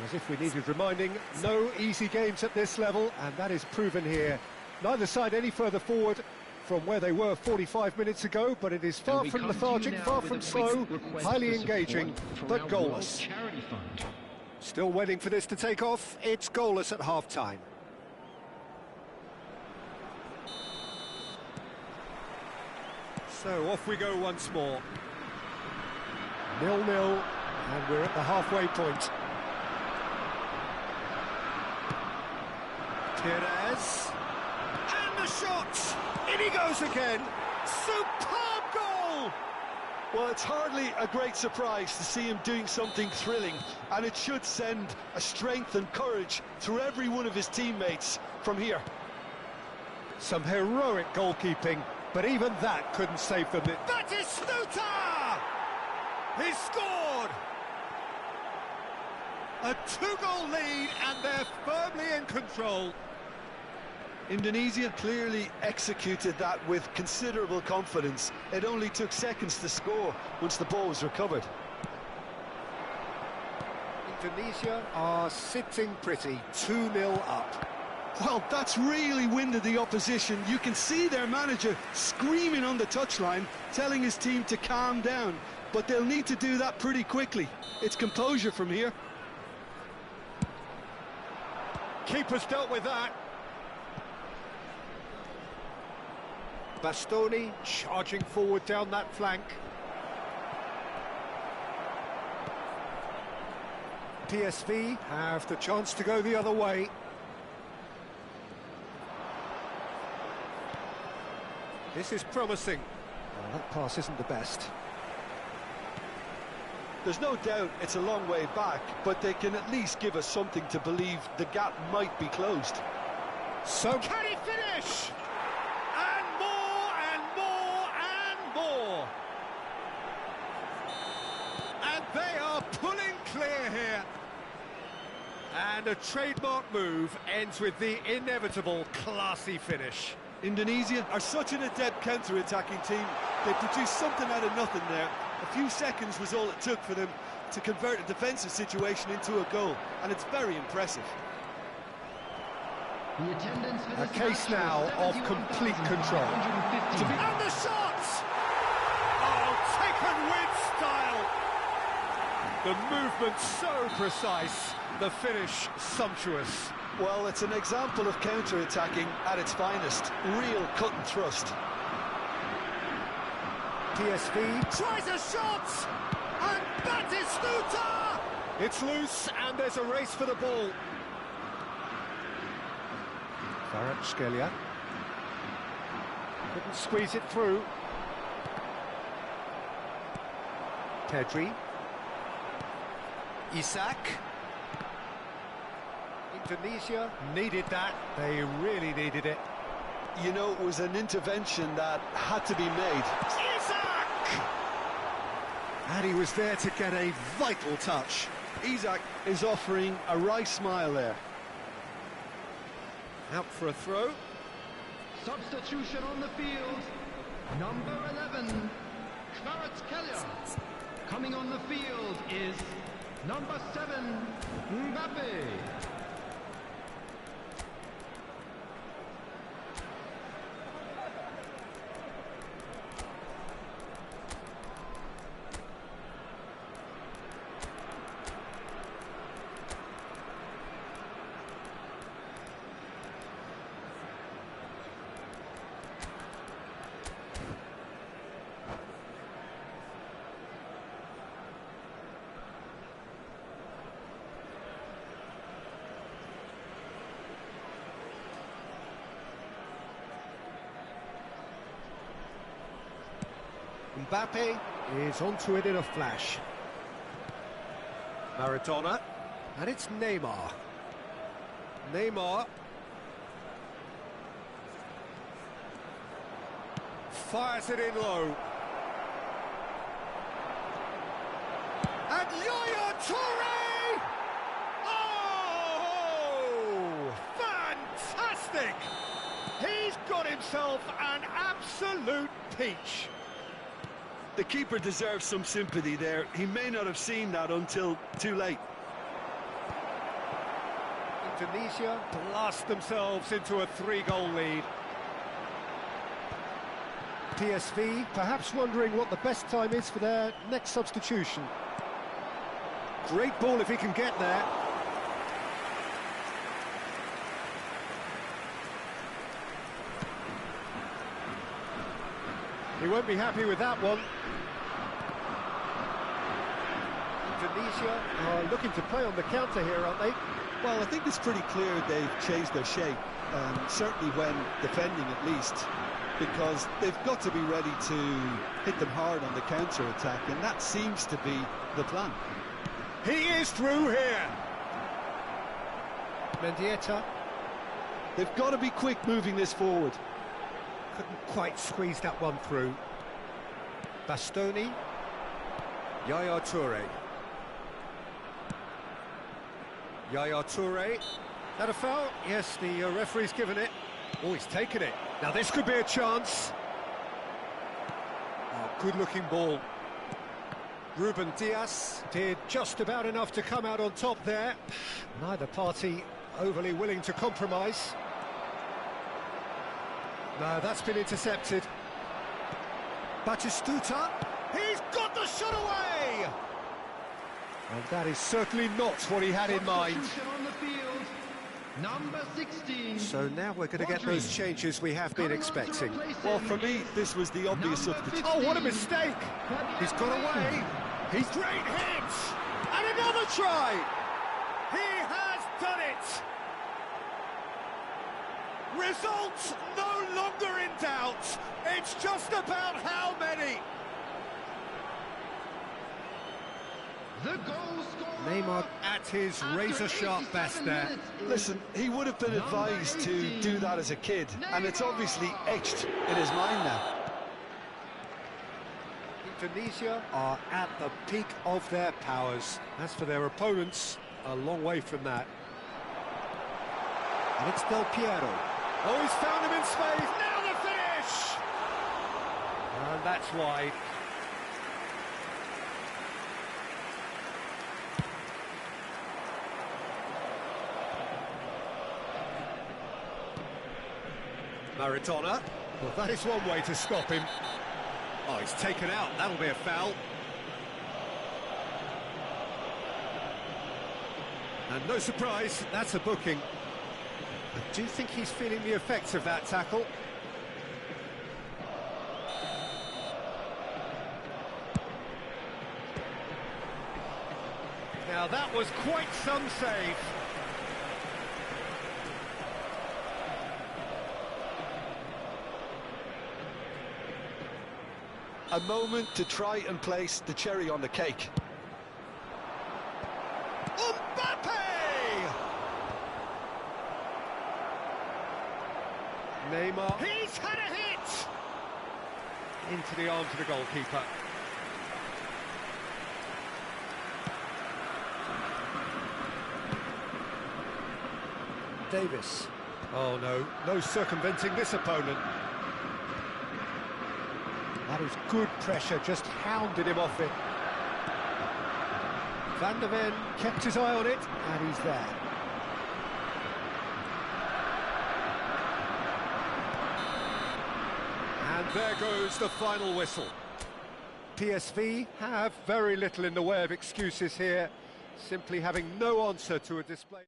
As if we needed reminding, no easy games at this level, and that is proven here. Neither side any further forward from where they were 45 minutes ago, but it is far from lethargic, far from slow, highly engaging, but goalless. Still waiting for this to take off. It's goalless at half-time. So off we go once more. 0-0, and we're at the halfway point. Perez, and the shot! In he goes again! Superb goal!
Well, it's hardly a great surprise to see him doing something thrilling, and it should send a strength and courage through every one of his teammates from here.
Some heroic goalkeeping, but even that couldn't save them. That is Stuta! He's scored! A two-goal lead, and they're firmly in control.
Indonesia clearly executed that with considerable confidence. It only took seconds to score once the ball was recovered.
Indonesia are sitting pretty, 2-0 up.
Well, that's really winded the opposition. You can see their manager screaming on the touchline, telling his team to calm down. But they'll need to do that pretty quickly. It's composure from here.
Keeper's dealt with that. Bastoni charging forward down that flank. PSV have the chance to go the other way. This is promising. Well, that pass isn't the best.
There's no doubt it's a long way back, but they can at least give us something to believe the gap might be closed.
So can he finish? And more, and more, and more. And they are pulling clear here. And a trademark move ends with the inevitable classy finish.
Indonesia are such an adept counter-attacking team. They produced something out of nothing there. A few seconds was all it took for them to convert a defensive situation into a goal, and it's very impressive.
A case now of complete control. And the shot! Oh, taken with style! The movement so precise, the finish sumptuous.
Well, it's an example of counter-attacking at its finest. Real cut and thrust.
PSV tries a shot! And that is Stuta! It's loose, and there's a race for the ball. Kvaratskhelia couldn't squeeze it through. Pedri. Isak. Indonesia needed that. They really needed it.
You know, it was an intervention that had to be made.
Isak! And he was there to get a vital touch.
Isak is offering a wry smile there.
Out for a throw.
Substitution on the field. Number 11, Kvaratskhelia. Coming on the field is number 7, Mbappe.
Mbappe is onto it in a flash. Maradona, and it's Neymar. Neymar fires it in low. And Yaya Toure! Oh, fantastic! He's got himself an absolute peach.
The keeper deserves some sympathy there. He may not have seen that until too late.
Indonesia blast themselves into a 3-goal lead.
PSV perhaps wondering what the best time is for their next substitution.
Great ball if he can get there. He won't be happy with that one. Indonesia are looking to play on the counter here, aren't they?
Well, I think it's pretty clear they've changed their shape, certainly when defending at least, because they've got to be ready to hit them hard on the counter-attack, and that seems to be the plan.
He is through here.
Mendieta
They've got to be quick moving this forward.
Couldn't quite squeeze that one through. Bastoni. Yaya Toure. Yaya Toure. That a foul? Yes, the referee's given it. Oh, he's taken it. Now this could be a chance. Oh, good-looking ball. Ruben Diaz did just about enough to come out on top there. Neither party overly willing to compromise. No, that's been intercepted. Batistuta. He's got the shot away! And that is certainly not what he had in mind.
Substitution on the field, number 16.
So now we're going to get those changes we have been expecting.
Well, for me, this was the obvious substitution.
Oh, what a mistake! He's got away. He's great hit! And another try! He has done it! Results no longer in doubt. It's just about how many.
The goal scorer.
Neymar at his razor-sharp best there.
Listen, he would have been advised to do that as a kid, and it's obviously etched in his mind now.
Indonesia are at the peak of their powers. As for their opponents, a long way from that. And it's Del Piero. Oh, he's found him in space. Now the finish! And that's why. Maradona. Well, that is one way to stop him. Oh, he's taken out. That'll be a foul. And no surprise, that's a booking. I do think he's feeling the effects of that tackle. Now that was quite some save.
A moment to try and place the cherry on the cake.
Mbappe! Neymar. He's had a hit! Into the arms of the goalkeeper. Davis. Oh no, no circumventing this opponent. That is good pressure, just hounded him off it. Van der Ven kept his eye on it, and he's there. And there goes the final whistle. PSV have very little in the way of excuses here, simply having no answer to a display.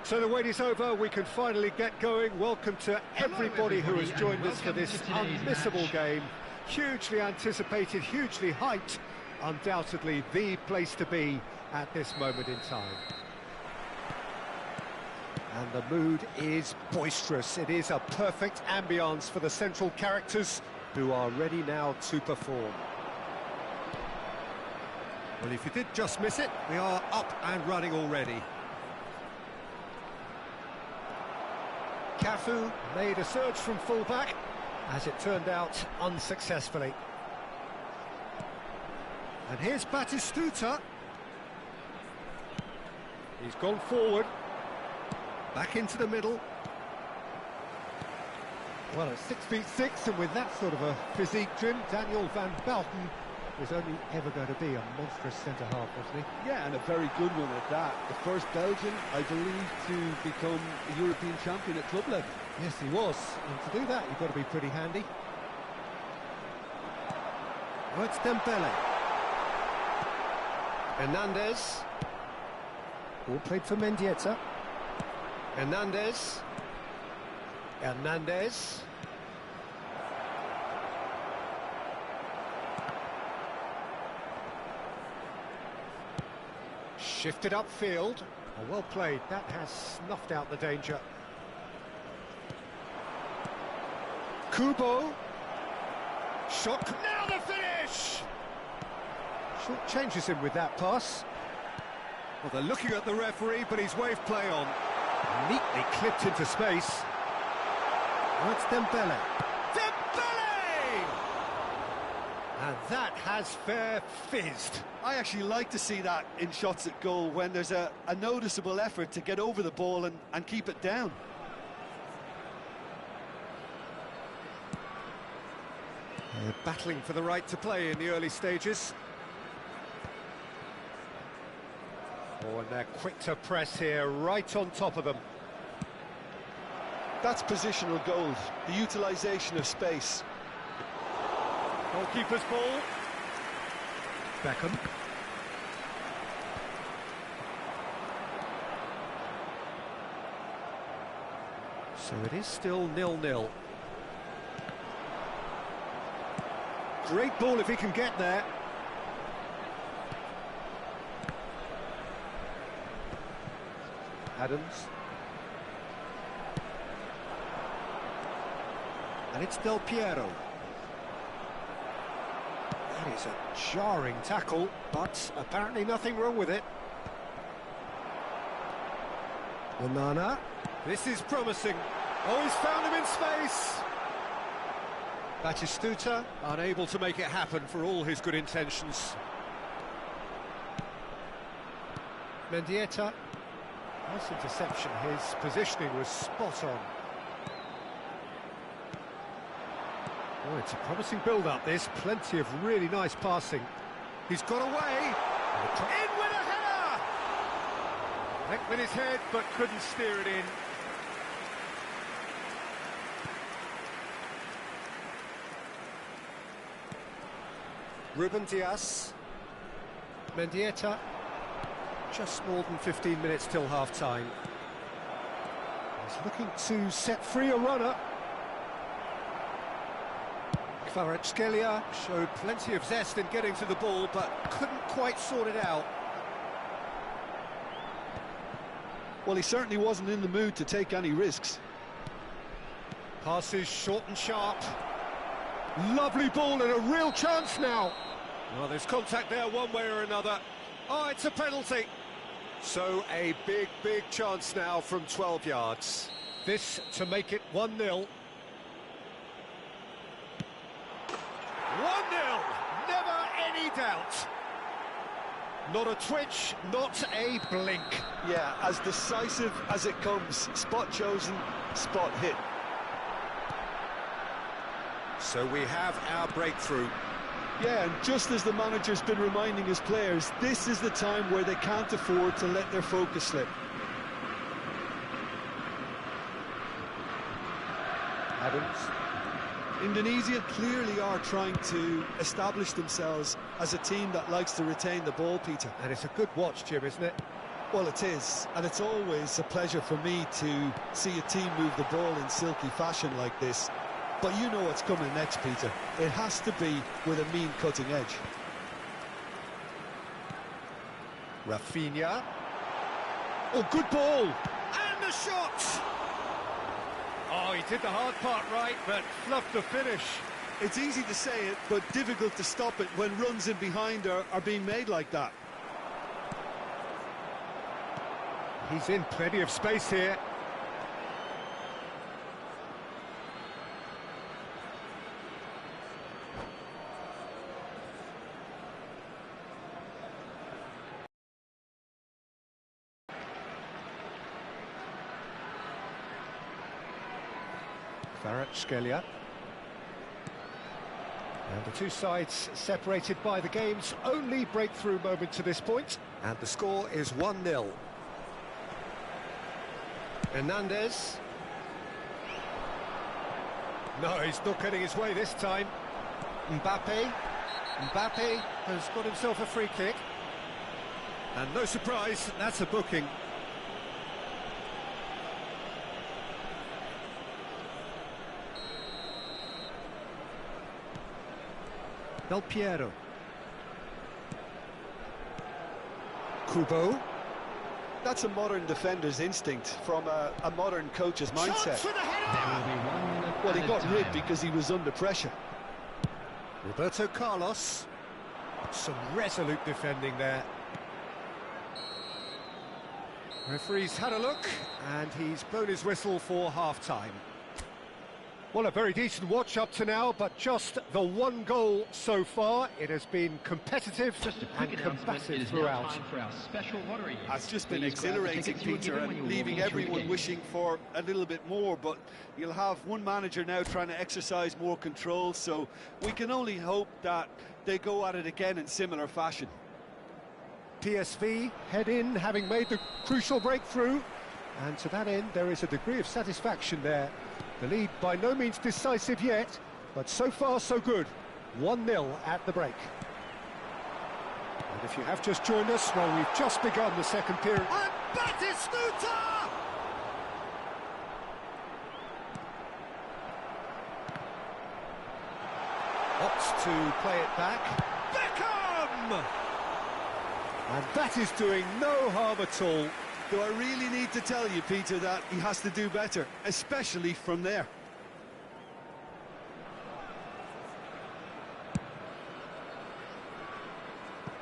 So the wait is over, we can finally get going. Welcome to everybody who has joined us for this unmissable game. Hugely anticipated, hugely hyped, undoubtedly the place to be at this moment in time. And the mood is boisterous. It is a perfect ambience for the central characters who are ready now to perform.
Well, if you did just miss it, we are up and running already.
Cafu made a surge from fullback, as it turned out unsuccessfully.
And here's Batistuta.
He's gone forward.
Back into the middle.
Well, at 6'6", and with that sort of a physique, Jim, Daniel van Belten was only ever going to be a monstrous centre-half, wasn't he?
Yeah, and a very good one at that. The first Belgian, I believe, to become a European champion at club level.
Yes, he was. And to do that, you've got to be pretty handy.
Oh, it's Dembele.
Hernandez. Ball played for Mendieta.
Hernandez.
Hernandez. Shifted upfield. Oh, well played. That has snuffed out the danger. Kubo. Shot. Now the finish! Short changes him with that pass.
Well, they're looking at the referee, but he's waved play on.
Neatly clipped into space.
Oh, it's Dembele.
Dembele! And that has fair fizzed.
I actually like to see that in shots at goal when there's a noticeable effort to get over the ball and keep it down.
They're battling for the right to play in the early stages.
Oh, and they're quick to press here, right on top of them.
That's positional gold, the utilisation of space.
Goalkeeper's ball. Beckham.
So it is still 0-0.
Great ball if he can get there. Adams.
And it's Del Piero.
That is a jarring tackle, but apparently nothing wrong with it.
Onana.
This is promising. Oh, he's found him in space. Batistuta unable to make it happen for all his good intentions. Mendieta. Nice interception. His positioning was spot on. Oh, it's a promising build-up, this. Plenty of really nice passing.
He's got away.
In with a header! Went with his head, but couldn't steer it in.
Ruben Dias.
Mendieta.
Just more than 15 minutes till half-time.
He's looking to set free a runner.
Kvaratskhelia showed plenty of zest in getting to the ball, but couldn't quite sort it out.
Well, he certainly wasn't in the mood to take any risks.
Passes short and sharp. Lovely ball and a real chance now.
Well, there's contact there one way or another. Oh, it's a penalty.
So a big chance now from 12 yards. This to make it 1-0. 1-0, never any doubt. Not a twitch, not a blink.
Yeah, as decisive as it comes. Spot chosen, spot hit.
So we have our breakthrough.
Yeah, and just as the manager's been reminding his players, this is the time where they can't afford to let their focus slip.
Adams.
Indonesia clearly are trying to establish themselves as a team that likes to retain the ball, Peter.
And it's a good watch, Jim, isn't it?
Well, it is, and it's always a pleasure for me to see a team move the ball in silky fashion like this. But you know what's coming next, Peter. It has to be with a mean cutting edge.
Rafinha. Oh, good ball! And the shot! Oh, he did the hard part right, but fluffed the finish.
It's easy to say it, but difficult to stop it when runs in behind are being made like that.
He's in plenty of space here. Kvaratskhelia. And the two sides separated by the game's only breakthrough moment to this point. And the score is 1-0. Hernandez. No, he's not getting his way this time. Mbappe. Mbappe has got himself a free kick. And no surprise, that's a booking. Del Piero. Kubo.
That's a modern defender's instinct from a modern coach's mindset. Well, he got rid because he was under pressure.
Roberto Carlos. Some resolute defending there. Referee's had a look, and he's blown his whistle for half-time. Well, a very decent watch up to now, but just the one goal so far. It has been competitive and combative throughout.
It's just been exhilarating, Peter, and leaving everyone wishing for a little bit more, but you'll have one manager now trying to exercise more control, so we can only hope that they go at it again in similar fashion.
PSV head in, having made the crucial breakthrough, and to that end there is a degree of satisfaction there. The lead by no means decisive yet, but so far so good. 1-0 at the break. And if you have just joined us, well, we've just begun the second period. And Batistuta! Opts to play it back. Beckham! And that is doing no harm at all.
Do I really need to tell you, Peter, that he has to do better, especially from there?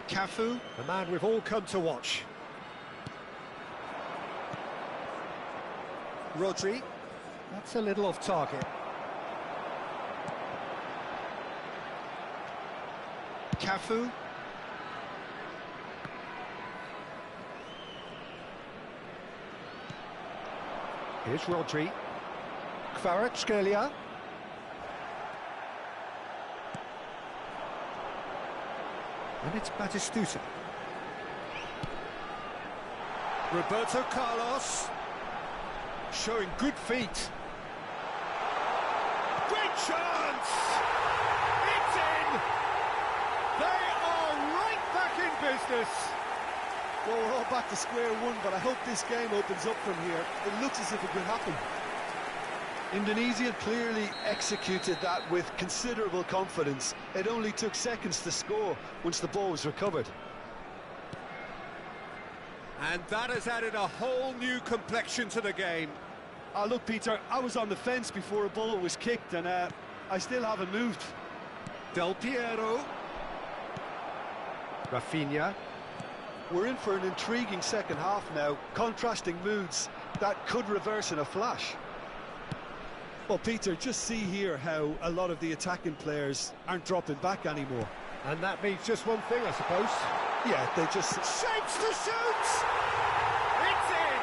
Cafu, the man we've all come to watch. Rodri, that's a little off target. Cafu. Here's Rodri. Kvaratskhelia. And it's Batistuta. Roberto Carlos. Showing good feet. Great chance! It's in! They are right back in business.
Well, we're all back to square one, but I hope this game opens up from here. It looks as if it could happen. Indonesia clearly executed that with considerable confidence. It only took seconds to score once the ball was recovered.
And that has added a whole new complexion to the game.
Look, Peter, I was on the fence before a ball was kicked, and I still haven't moved.
Del Piero. Rafinha.
we're in for an intriguing second half now. Contrasting moods that could reverse in a flash. Well, Peter, just see here how a lot of the attacking players aren't dropping back anymore.
And that means just one thing, I suppose.
Yeah, they just...
Shapes to shoot! It's in!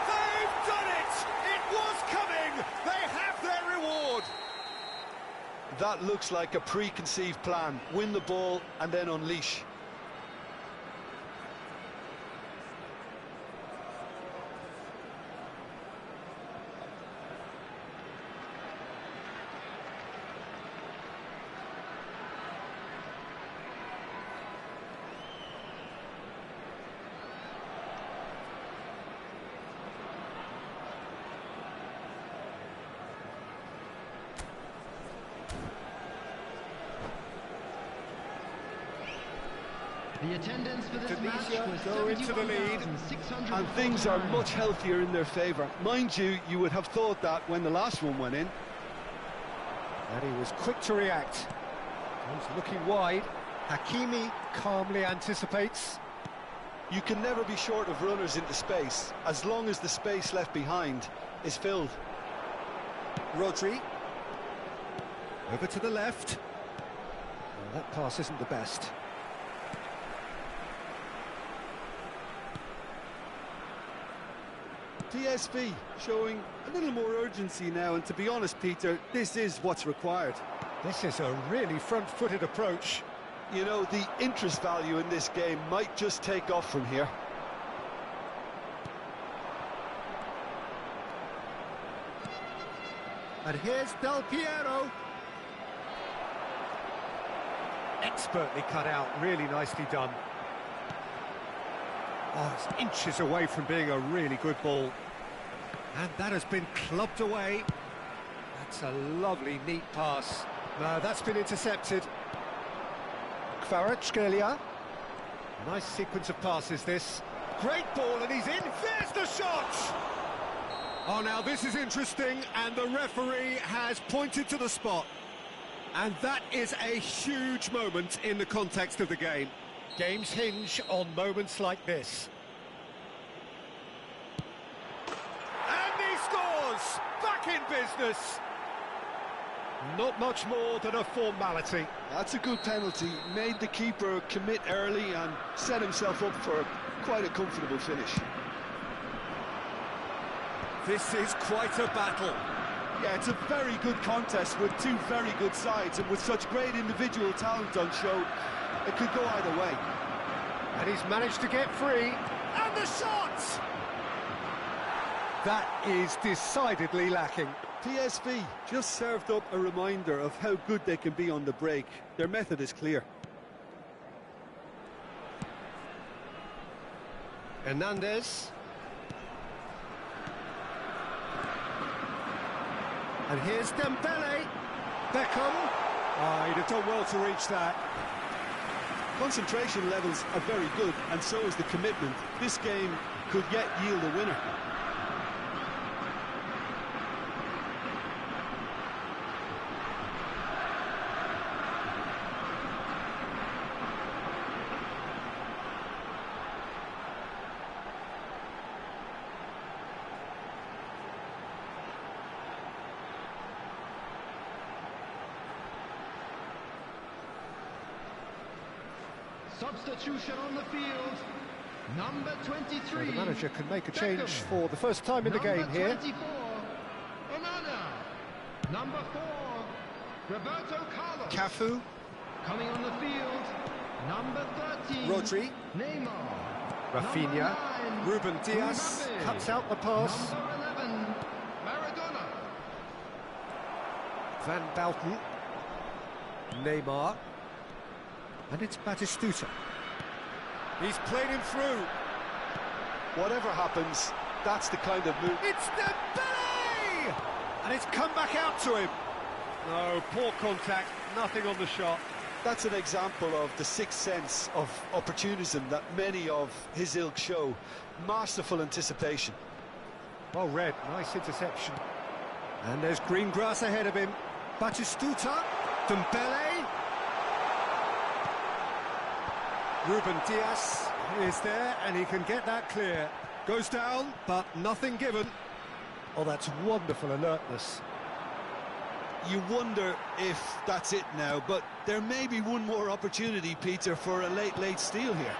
They've done it! It was coming! They have their reward!
That looks like a preconceived plan. Win the ball and then unleash.
The attendance for this match was
go into the lead,
and things are much healthier in their favour. Mind you, you would have thought that when the last one went in.
And he was quick to react. He's looking wide. Hakimi calmly anticipates.
You can never be short of runners into space, as long as the space left behind is filled.
Rodri. Over to the left. Well, that pass isn't the best.
PSV showing a little more urgency now, and to be honest, Peter, this is what's required.
This is a really front-footed approach.
You know, the interest value in this game might just take off from here.
And here's Del Piero. Expertly cut out, really nicely done. Oh, it's inches away from being a really good ball. And that has been clubbed away. That's a lovely, neat pass. No, that's been intercepted. Kvaratskhelia. Nice sequence of passes, this. Great ball, and he's in. There's the shot! Oh, now this is interesting, and the referee has pointed to the spot. And that is a huge moment in the context of the game. Games hinge on moments like this. And he scores! Back in business! Not much more than a formality.
That's a good penalty. Made the keeper commit early and set himself up for quite a comfortable finish.
This is quite a battle.
Yeah, it's a very good contest with two very good sides, and with such great individual talent on show, it could go either way.
And he's managed to get free. And the shot! That is decidedly lacking.
PSV just served up a reminder of how good they can be on the break. Their method is clear.
Hernandez. And here's Dembele. Beckham. Oh, he'd have done well to reach that.
Concentration levels are very good, and so is the commitment. This game could yet yield a winner.
Substitution on the field. Number 23.
So the manager can make a change for the first time in the game here.
Number 24. Onana. Number 4. Roberto Carlos.
Cafu.
Coming on the field. Number 13.
Rodri.
Neymar.
Rafinha.
Number 9.
Ruben Diaz
Mbappe.
cuts out the pass.
Number 11. Maradona.
Van Bouten. Neymar. And it's Batistuta. He's played him through.
Whatever happens, that's the kind of move.
It's Dembele! And it's come back out to him. No, poor contact, nothing on the shot.
That's an example of the sixth sense of opportunism that many of his ilk show. Masterful anticipation.
Well read, nice interception. And there's green grass ahead of him. Batistuta, Dembele. Ruben Diaz is there, and he can get that clear. Goes down, but nothing given. Oh, that's wonderful alertness.
You wonder if that's it now, but there may be one more opportunity, Peter, for a late steal here.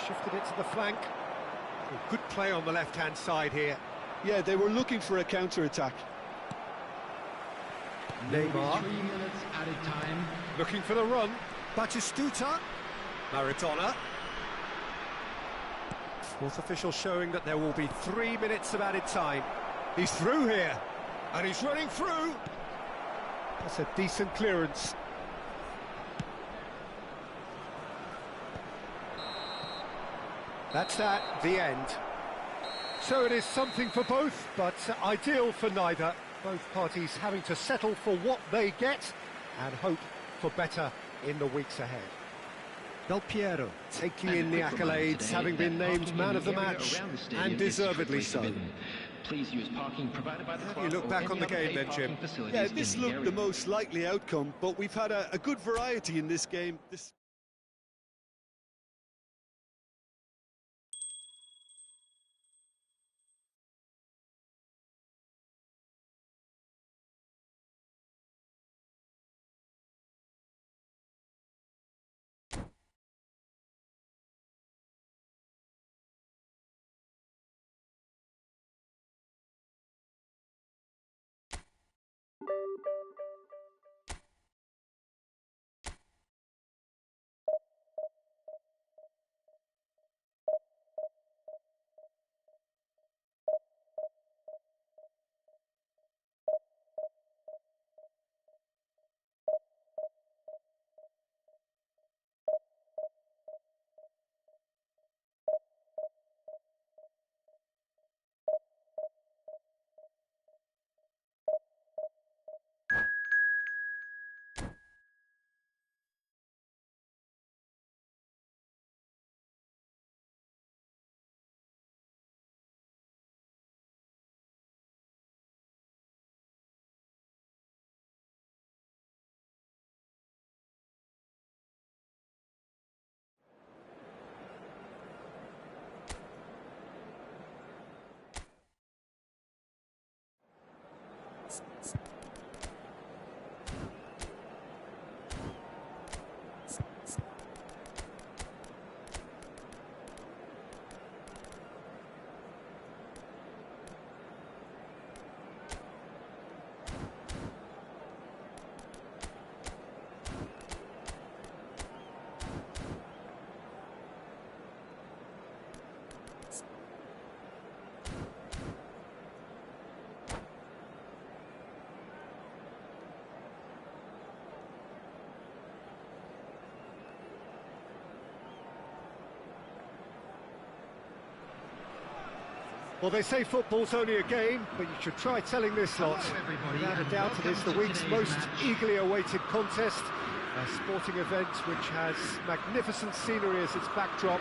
Shifted it to the flank. Oh, good play on the left-hand side here.
Yeah, they were looking for a counter-attack.
Neymar
3 minutes added time.
looking for the run. Batistuta. Maradona. Fourth official showing that there will be 3 minutes of added time. He's through here, and he's running through. That's a decent clearance. That's that, the end. So it is something for both, but ideal for neither. Both parties having to settle for what they get and hope for better in the weeks ahead. Del Piero taking in the accolades, having been named man of the match, and deservedly so.
Please use parking provided by the club.
You look back on the game then, Jim.
Yeah, this looked the most likely outcome, but we've had a good variety in this game.
Well, they say football's only a game, but you should try telling this lot. Without a doubt, it is the week's most eagerly awaited contest. A sporting event which has magnificent scenery as its backdrop.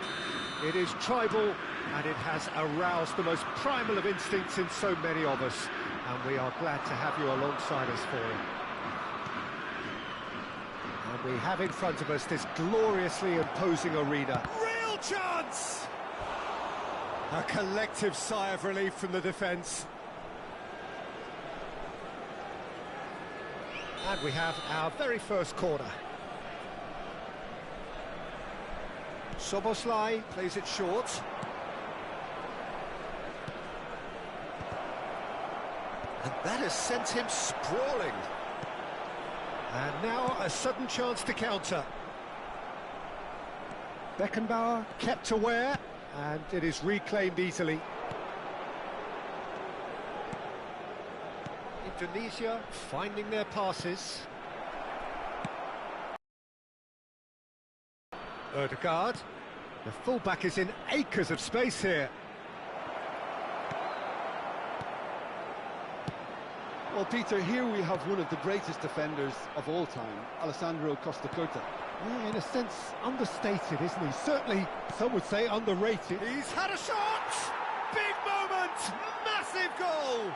It is tribal, and it has aroused the most primal of instincts in so many of us. And we are glad to have you alongside us for it. And we have in front of us this gloriously imposing arena.
Real chance!
A collective sigh of relief from the defence. And we have our very first corner. Soboslai plays it short. And that has sent him sprawling. And now a sudden chance to counter. Beckenbauer kept aware. And it is reclaimed easily. Indonesia finding their passes. Ødegaard. The fullback is in acres of space here.
Well, Peter, here we have one of the greatest defenders of all time, Alessandro Costa Curta.
Yeah, in a sense, understated, isn't he? Certainly, some would say underrated. He's had a shot! Big moment! Massive goal!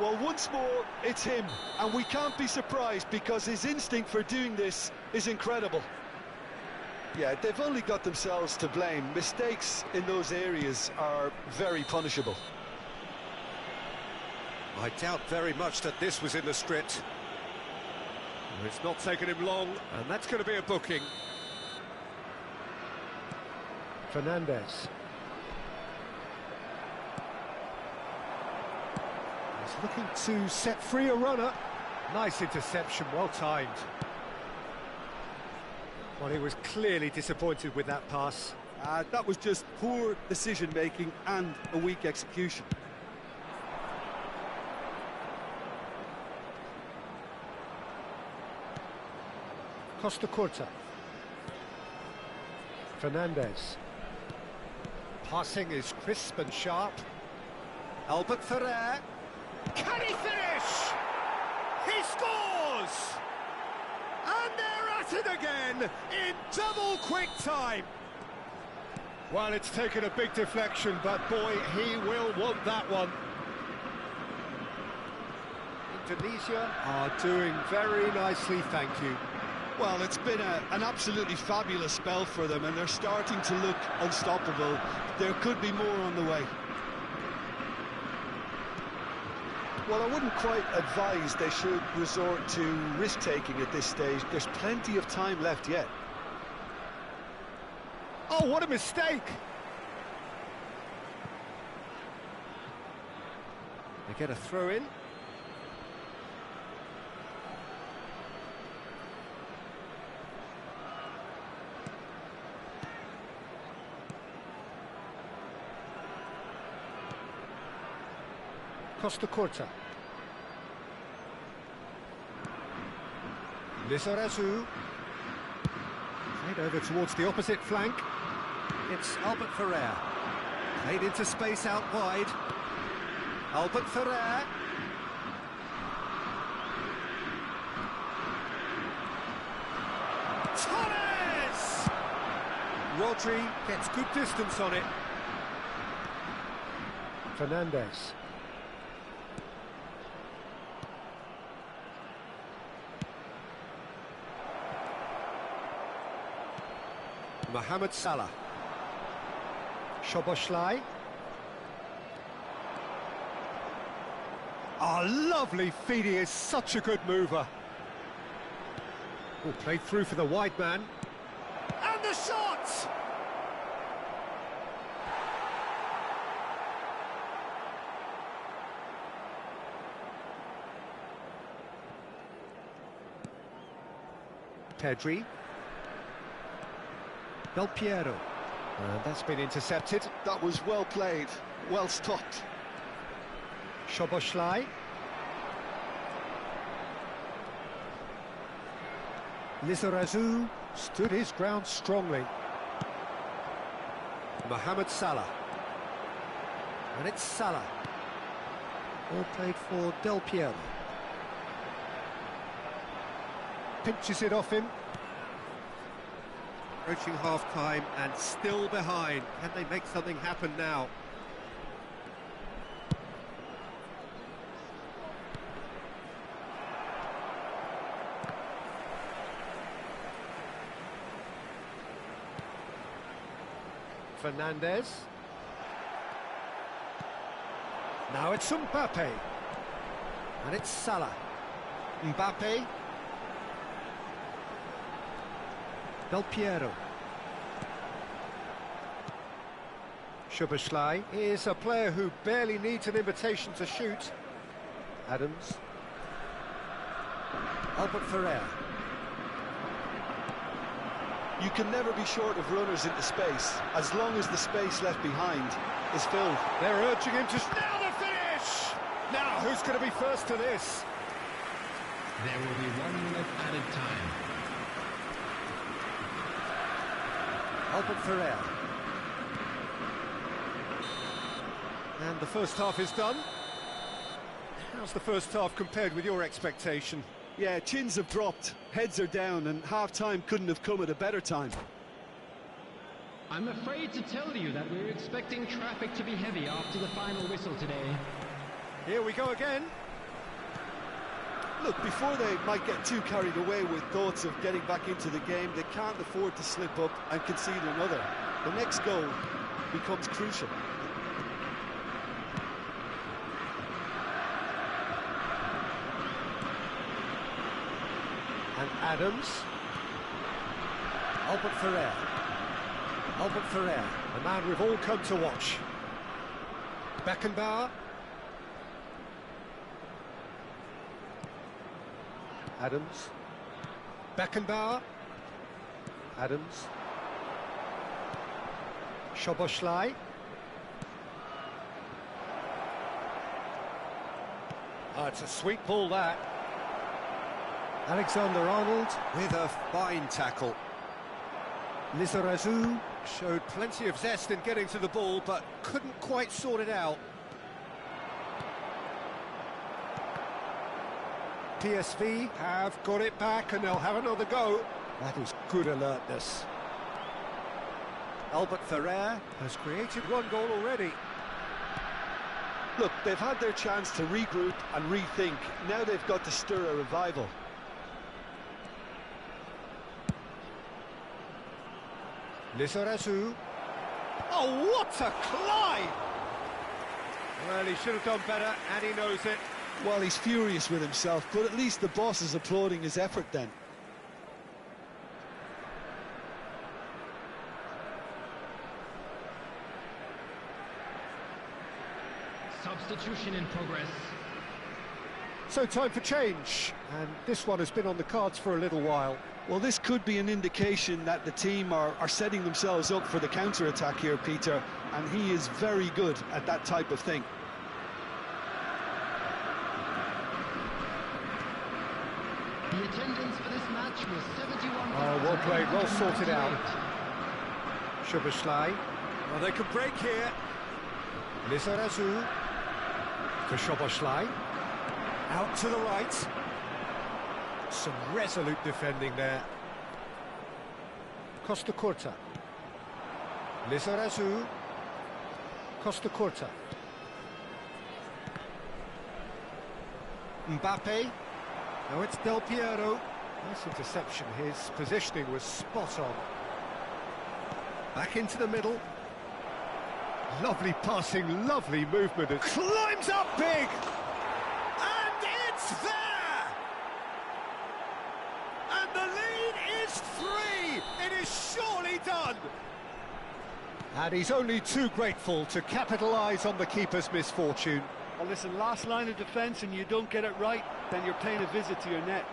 Well, once more, it's him, and we can't be surprised because his instinct for doing this is incredible. Yeah, they've only got themselves to blame. Mistakes in those areas are very punishable.
I doubt very much that this was in the script. It's not taken him long, and that's going to be a booking. Fernandez. He's looking to set free a runner. Nice interception, well timed. Well, he was clearly disappointed with that pass.
That was just poor decision-making and a weak execution.
Costa Curta. Fernandez. Passing is crisp and sharp. Albert Ferrer. Can he finish? He scores! And they're at it again in double quick time. Well, it's taken a big deflection, but boy, he will want that one. Indonesia are doing very nicely, thank you.
Well, it's been an absolutely fabulous spell for them, and they're starting to look unstoppable. There could be more on the way. Well, I wouldn't quite advise they should resort to risk-taking at this stage. There's plenty of time left yet.
Oh, what a mistake! They get a throw-in. Costa Curta. Lizarazu. Played over towards the opposite flank. It's Albert Ferrer. Played into space out wide. Albert Ferrer. Torres! Rodri gets good distance on it. Fernandez. Mohamed Salah. Szoboszlai. Oh, lovely feed, he is such a good mover. Oh, played through for the wide man. And the shot! Pedri. Del Piero. And that's been intercepted.
That was well played, well stopped.
Szoboszlai. Lizarazu stood his ground strongly. Mohamed Salah. And it's Salah. All played for Del Piero. Pinches it off him. Approaching half-time and still behind. Can they make something happen now? Fernandez. Now it's Mbappe. And it's Salah. Mbappe. Del Piero. Szoboszlai is a player who barely needs an invitation to shoot. Adams. Albert Ferrer.
You can never be short of runners into space, as long as the space left behind is filled.
They're urging him to... Now the finish! Now, who's going to be first to this?
There will be 1 minute added time.
Albert Ferrer. And the first half is done. How's the first half compared with your expectation?
Yeah, chins have dropped, heads are down, and half-time couldn't have come at a better time.
I'm afraid to tell you that we're expecting traffic to be heavy after the final whistle today.
Here we go again.
Look, before they might get too carried away with thoughts of getting back into the game, they can't afford to slip up and concede another. The next goal becomes crucial.
And Adams. Albert Ferrer. Albert Ferrer, the man we've all come to watch. Beckenbauer. Adams. Beckenbauer. Adams. Szoboszlai. Oh, it's a sweet ball, that. Alexander-Arnold with a fine tackle. Lizarazu showed plenty of zest in getting to the ball, but couldn't quite sort it out. PSV have got it back and they'll have another go. That is good alertness. Albert Ferrer has created one goal already.
Look, they've had their chance to regroup and rethink. Now they've got to stir a revival.
Lizarazu. Oh, what a climb! Well, he should have done better, and he knows it.
Well, he's furious with himself, but at least the boss is applauding his effort then.
Substitution in progress.
So time for change, and this one has been on the cards for a little while.
Well, this could be an indication that the team are setting themselves up for the counter-attack here, Peter, and he is very good at that type of thing.
The attendance for this match was 71.
Oh, well played, well sorted out. Szoboszlai. Well, they could break here. Lizarazu. For Szoboszlai. Out to the right. Some resolute defending there. Costa Curta. Lizarazu. Costa Curta. Mbappe. Now it's Del Piero. Nice interception. His positioning was spot on. Back into the middle. Lovely passing, lovely movement. It climbs up big! And it's there! And the lead is 3! It is surely done! And he's only too grateful to capitalise on the keeper's misfortune.
Well, listen, last line of defence and you don't get it right, then you're paying a visit to your net.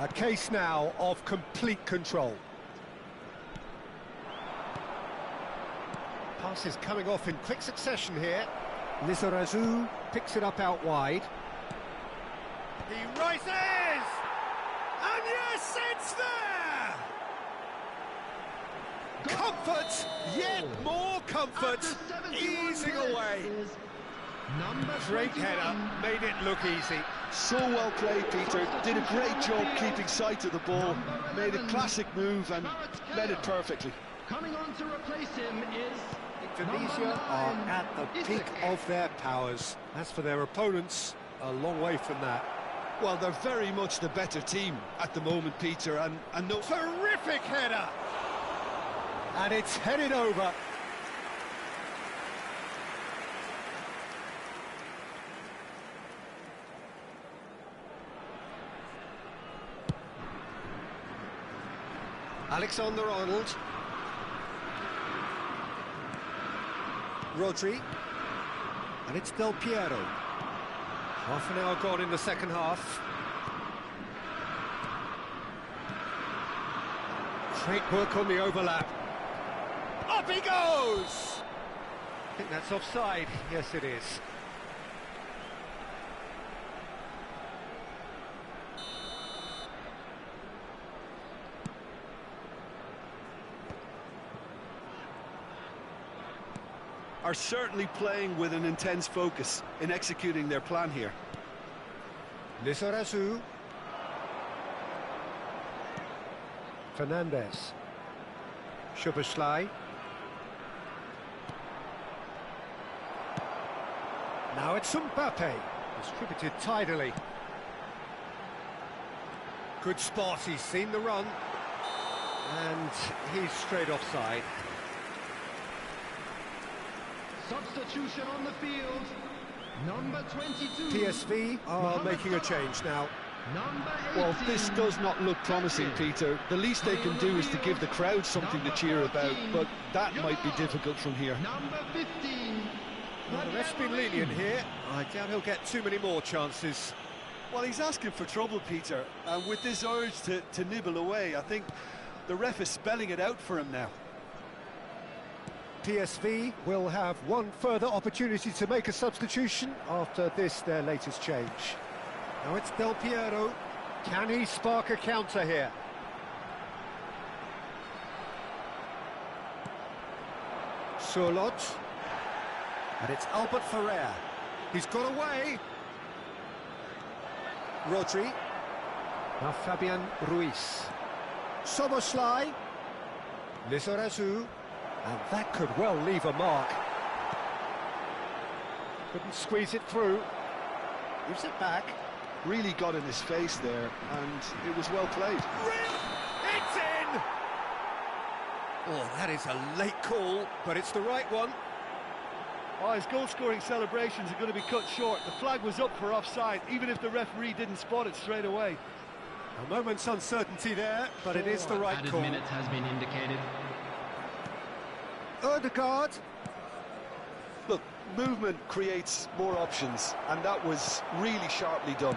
A case now of complete control. Passes coming off in quick succession here. Lizarazu picks it up out wide. He rises! And yes, it's there! Comfort, yet more comfort, easing away. Great header, made it look easy.
So well played, Peter. Did a great job keeping sight of the ball. Made a classic move and met it perfectly.
Coming on to replace him is
Tunisia are at the peak of their powers. As for their opponents, a long way from that.
Well, they're very much the better team at the moment, Peter, and no...
Terrific header! And it's headed over. Alexander-Arnold. Rodri. And it's Del Piero. Half an hour gone in the second half. Great work on the overlap. Up he goes! I think that's offside. Yes, it is.
Are certainly playing with an intense focus in executing their plan here.
Lizarazu. Fernandez. Szoboszlai. Now it's Mbappe. Distributed tidily. Good spot, he's seen the run. And he's straight offside.
Substitution on the field. Number 22.
PSV are making a change now.
Number 18.
Well, this does not look promising, Peter. The least they can do is to give the crowd something to cheer about, but that might be difficult from here.
Number 15.
Well, the ref's been lenient here. I doubt he'll get too many more chances.
Well, he's asking for trouble, Peter, and with this urge to nibble away, I think the ref is spelling it out for him now.
PSV will have one further opportunity to make a substitution after this, their latest change. Now it's Del Piero. Can he spark a counter here? Surlot. And it's Albert Ferrer. He's got away. Rodri. Now Fabian Ruiz. Soboslai. Lizarazu. And that could well leave a mark. Couldn't squeeze it through. Gives it back.
Really got in his face there, and it was well played.
It's in! Oh, that is a late call, but it's the right one.
Oh, his goal-scoring celebrations are going to be cut short. The flag was up for offside, even if the referee didn't spot it straight away.
A moment's uncertainty there, but it is the right
Added
call.
minutes has been indicated.
Ødegaard.
Look, movement creates more options, and that was really sharply done.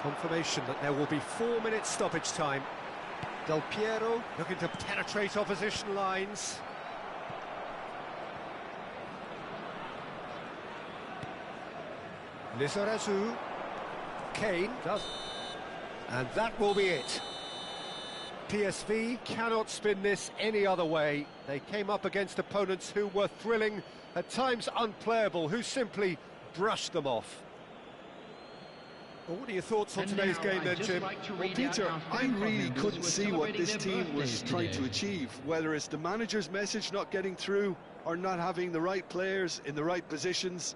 Confirmation that there will be 4 minutes stoppage time. Del Piero looking to penetrate opposition lines. Lizarazu. Kane does. And that will be it. PSV cannot spin this any other way. They came up against opponents who were thrilling, at times unplayable, who simply brushed them off. Well, what are your thoughts on
And
today's
now
game
I'd
then,
just
Jim?
like to
Well,
read out
Peter,
our
I
fan club
really
members
couldn't
who are
see what
celebrating
this
their
team was
birthdays
trying to
today.
achieve, whether it's the manager's message not getting through or not having the right players in the right positions.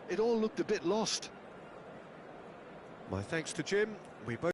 It all looked a bit lost.
My thanks to Jim. We both